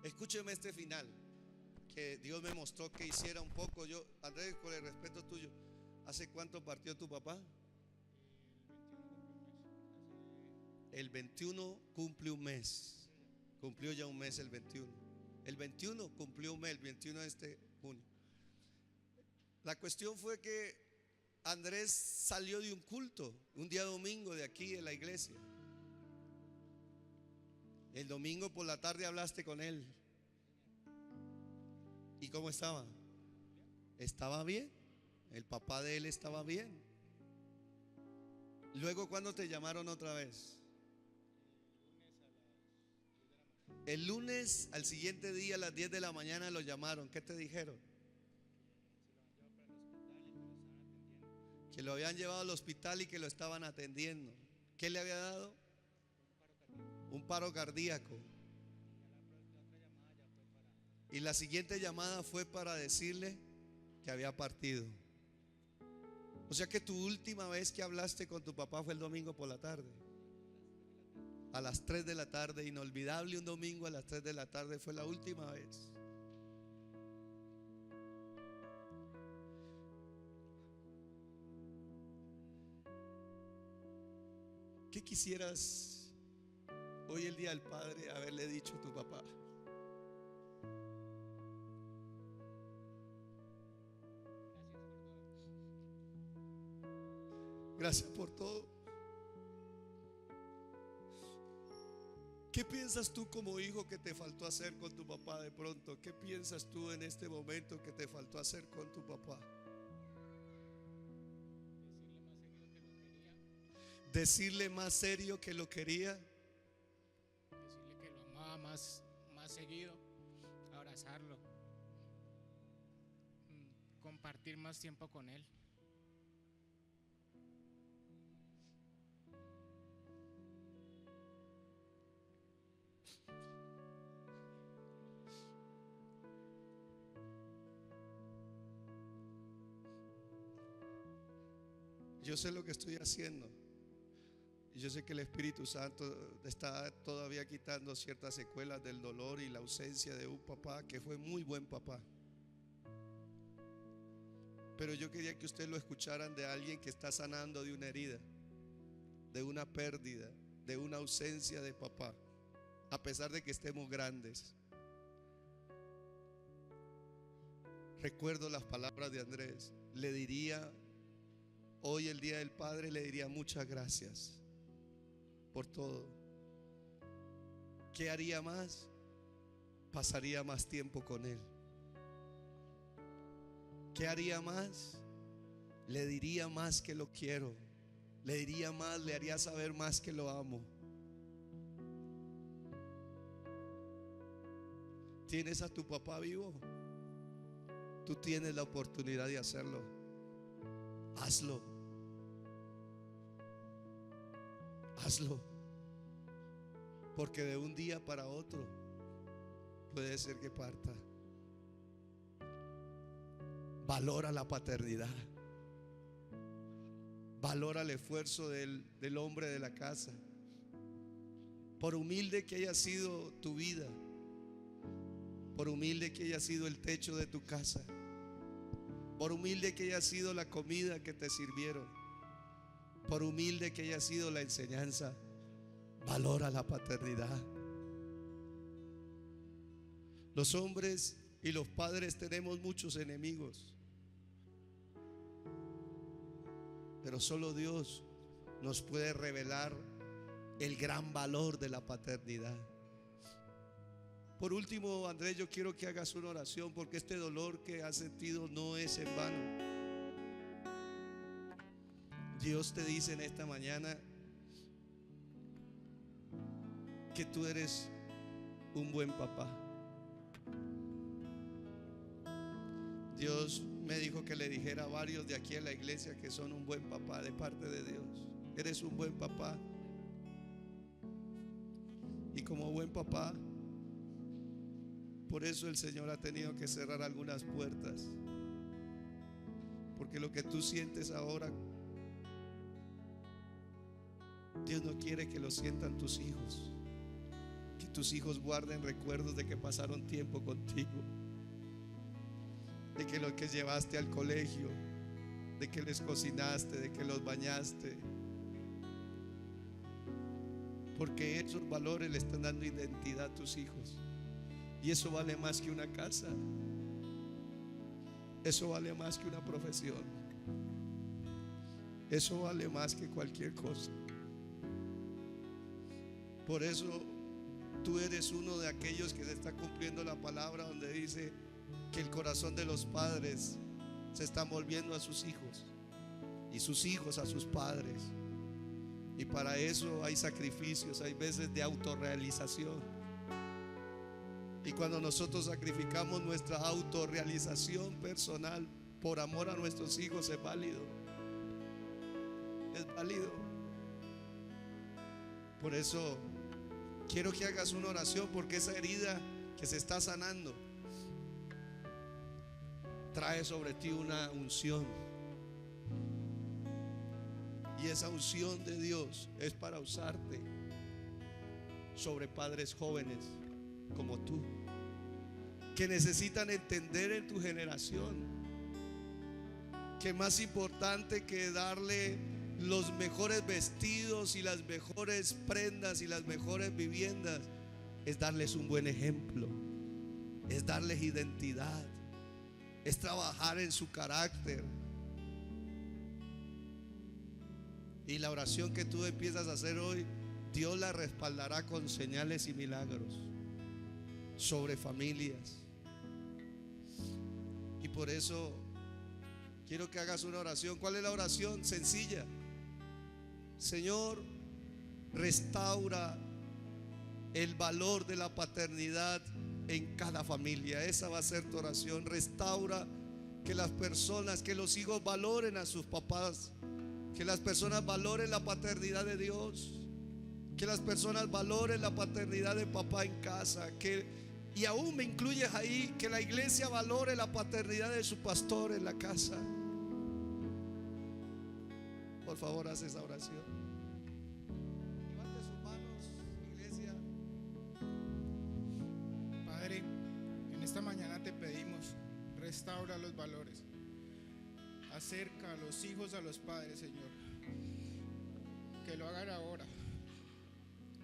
Escúcheme este final que Dios me mostró que hiciera un poco. Yo, Andrés, con el respeto tuyo, ¿hace cuánto partió tu papá? El 21 cumple un mes. Cumplió ya un mes el 21. El 21 cumplió un mes, el 21 de este junio. La cuestión fue que Andrés salió de un culto un día domingo de aquí de la iglesia El domingo por la tarde hablaste con él. ¿Y cómo estaba? Estaba bien. El papá de él estaba bien. Luego, ¿cuándo te llamaron otra vez? El lunes al siguiente día a las 10 de la mañana lo llamaron. ¿Qué te dijeron? Que lo habían llevado al hospital y que lo estaban atendiendo. ¿Qué le había dado? Un paro cardíaco. Y la siguiente llamada fue para decirle que había partido. O sea que tu última vez que hablaste con tu papá fue el domingo por la tarde. A las 3 de la tarde, inolvidable, un domingo a las 3 de la tarde fue la última vez. ¿Qué quisieras hoy, el día del Padre, haberle dicho a tu papá? Gracias por todo. ¿Qué piensas tú como hijo que te faltó hacer con tu papá de pronto? ¿Qué piensas tú en este momento que te faltó hacer con tu papá? Decirle más serio que lo quería. Decirle que lo amaba más seguido, abrazarlo, compartir más tiempo con él. Yo sé lo que estoy haciendo. Y yo sé que el Espíritu Santo está todavía quitando ciertas secuelas del dolor y la ausencia de un papá que fue muy buen papá. Pero yo quería que ustedes lo escucharan de alguien que está sanando de una herida, de una pérdida, de una ausencia de papá, a pesar de que estemos grandes. Recuerdo las palabras de Andrés. Le diría, hoy el día del Padre, le diría muchas gracias por todo. ¿Qué haría más? Pasaría más tiempo con él. ¿Qué haría más? Le diría más que lo quiero. Le diría más, le haría saber más que lo amo. ¿Tienes a tu papá vivo? Tú tienes la oportunidad de hacerlo. Hazlo. Hazlo. Porque de un día para otro puede ser que parta. Valora la paternidad. Valora el esfuerzo del hombre de la casa. Por humilde que haya sido tu vida, por humilde que haya sido el techo de tu casa, por humilde que haya sido la comida que te sirvieron, por humilde que haya sido la enseñanza, valora la paternidad. Los hombres y los padres tenemos muchos enemigos, pero solo Dios nos puede revelar el gran valor de la paternidad. Por último, Andrés, yo quiero que hagas una oración, porque este dolor que has sentido no es en vano. Dios te dice en esta mañana que tú eres un buen papá. Dios me dijo que le dijera a varios de aquí en la iglesia que son un buen papá de parte de Dios. Eres un buen papá. Y como buen papá, por eso el Señor ha tenido que cerrar algunas puertas. Porque lo que tú sientes ahora, Dios no quiere que lo sientan tus hijos. Que tus hijos guarden recuerdos de que pasaron tiempo contigo, de que los que llevaste al colegio, de que les cocinaste, de que los bañaste. Porque esos valores le están dando identidad a tus hijos. Y eso vale más que una casa. Eso vale más que una profesión. Eso vale más que cualquier cosa. Por eso tú eres uno de aquellos que se está cumpliendo la palabra donde dice que el corazón de los padres se está volviendo a sus hijos y sus hijos a sus padres. Y para eso hay sacrificios, hay veces de autorrealización. Y cuando nosotros sacrificamos nuestra autorrealización personal por amor a nuestros hijos, es válido. Es válido. Por eso quiero que hagas una oración, porque esa herida que se está sanando trae sobre ti una unción. Y esa unción de Dios es para usarte sobre padres jóvenes como tú, que necesitan entender en tu generación que más importante que darle los mejores vestidos y las mejores prendas y las mejores viviendas es darles un buen ejemplo, es darles identidad, es trabajar en su carácter. Y la oración que tú empiezas a hacer hoy, Dios la respaldará con señales y milagros sobre familias. Y por eso quiero que hagas una oración. ¿Cuál es la oración? Sencilla. Señor, restaura el valor de la paternidad en cada familia. Esa va a ser tu oración. Restaura que las personas, que los hijos valoren a sus papás, que las personas valoren la paternidad de Dios, que las personas valoren la paternidad de papá en casa, y aún me incluyes ahí, que la iglesia valore la paternidad de su pastor en la casa. Por favor, haz esa oración. Levante sus manos, iglesia. Padre, en esta mañana te pedimos, restaura los valores, acerca a los hijos a los padres, Señor, que lo hagan ahora,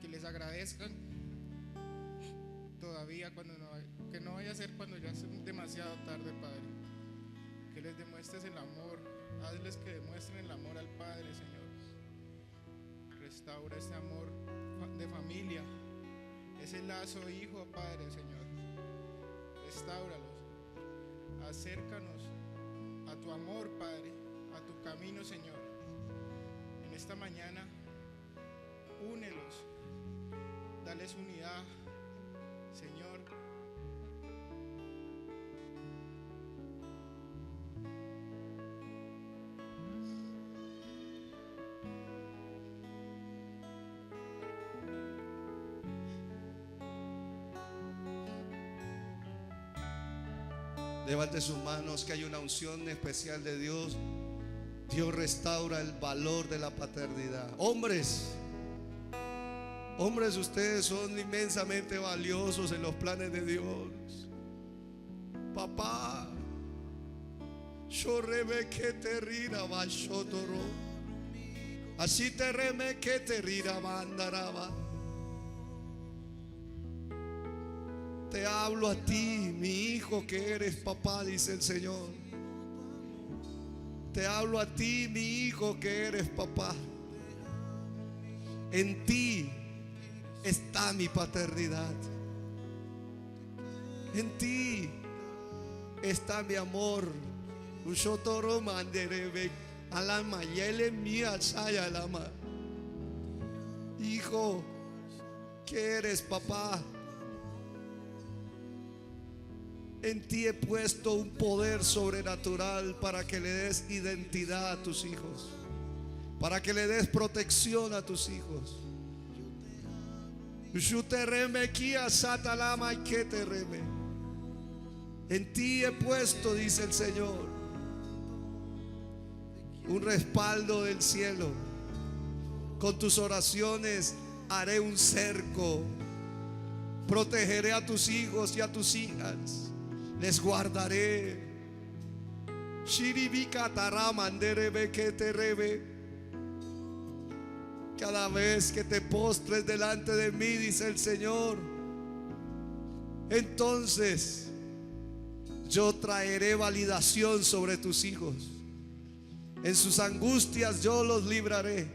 que les agradezcan todavía que no vaya a ser cuando ya sea demasiado tarde, Padre, que les demuestres el amor, hazles que demuestren el amor al Padre, Señor. Restaura ese amor de familia, ese lazo hijo a Padre, Señor. Restáuralos, acércanos a tu amor, Padre, a tu camino, Señor. En esta mañana, únelos, dales unidad, Señor. Levante sus manos, que hay una unción especial de Dios. Dios restaura el valor de la paternidad. Hombres, ustedes son inmensamente valiosos en los planes de Dios. Papá, yo reme que te rira bashotoro, así te reme que te rira mandaraba. Te hablo a ti, mi hijo, que eres papá, dice el Señor. Te hablo a ti, mi hijo, que eres papá. En ti está mi paternidad. En ti está mi amor. Ushotoro manderebe alama yele mía saya alama. Hijo, que eres papá. En ti he puesto un poder sobrenatural para que le des identidad a tus hijos, para que le des protección a tus hijos. En ti he puesto, dice el Señor, un respaldo del cielo. Con tus oraciones haré un cerco. Protegeré a tus hijos y a tus hijas. Les guardaré. Cada vez que te postres delante de mí, dice el Señor, entonces yo traeré validación sobre tus hijos. En sus angustias yo los libraré.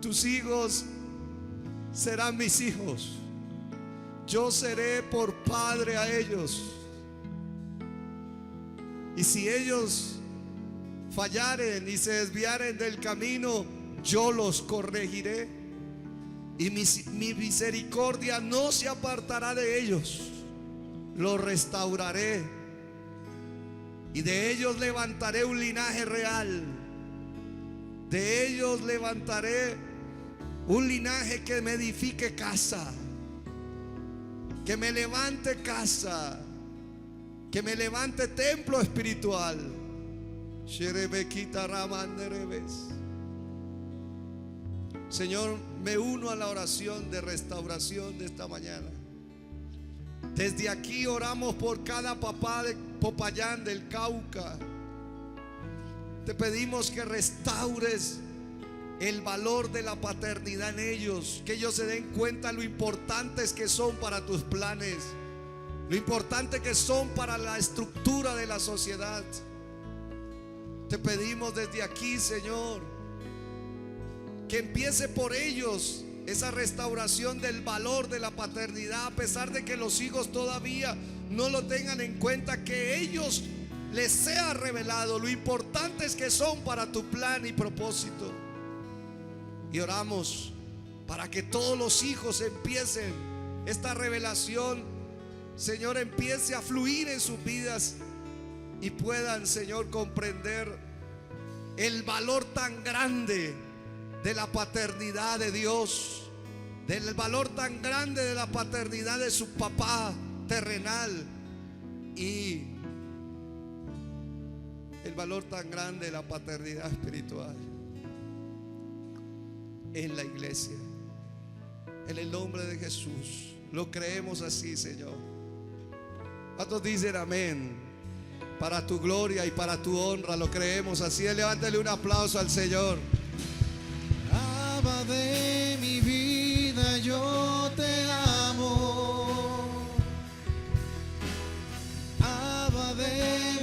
tus hijos serán mis hijos. Yo seré por padre a ellos. Y si ellos fallaren y se desviaren del camino, yo los corregiré. Y mi misericordia no se apartará de ellos. Los restauraré. Y de ellos levantaré un linaje real. De ellos levantaré un linaje que me edifique casa, que me levante casa, que me levante templo espiritual. Señor, me uno a la oración de restauración de esta mañana. Desde aquí oramos por cada papá de Popayán, del Cauca. Te pedimos que restaures el valor de la paternidad en ellos, que ellos se den cuenta lo importantes que son para tus planes, lo importante que son para la estructura de la sociedad. Te pedimos desde aquí, Señor, que empiece por ellos esa restauración del valor de la paternidad, a pesar de que los hijos todavía no lo tengan en cuenta, que ellos les sea revelado lo importantes que son para tu plan y propósito. Y oramos para que todos los hijos empiecen esta revelación, Señor, empiece a fluir en sus vidas y puedan, Señor, comprender el valor tan grande de la paternidad de Dios, del valor tan grande de la paternidad de su papá terrenal y el valor tan grande de la paternidad espiritual en la iglesia. En el nombre de Jesús lo creemos así, Señor. ¿Cuántos dicen amén? Para tu gloria y para tu honra lo creemos así. Levántale un aplauso al Señor. Abba de mi vida, yo te amo. Abba de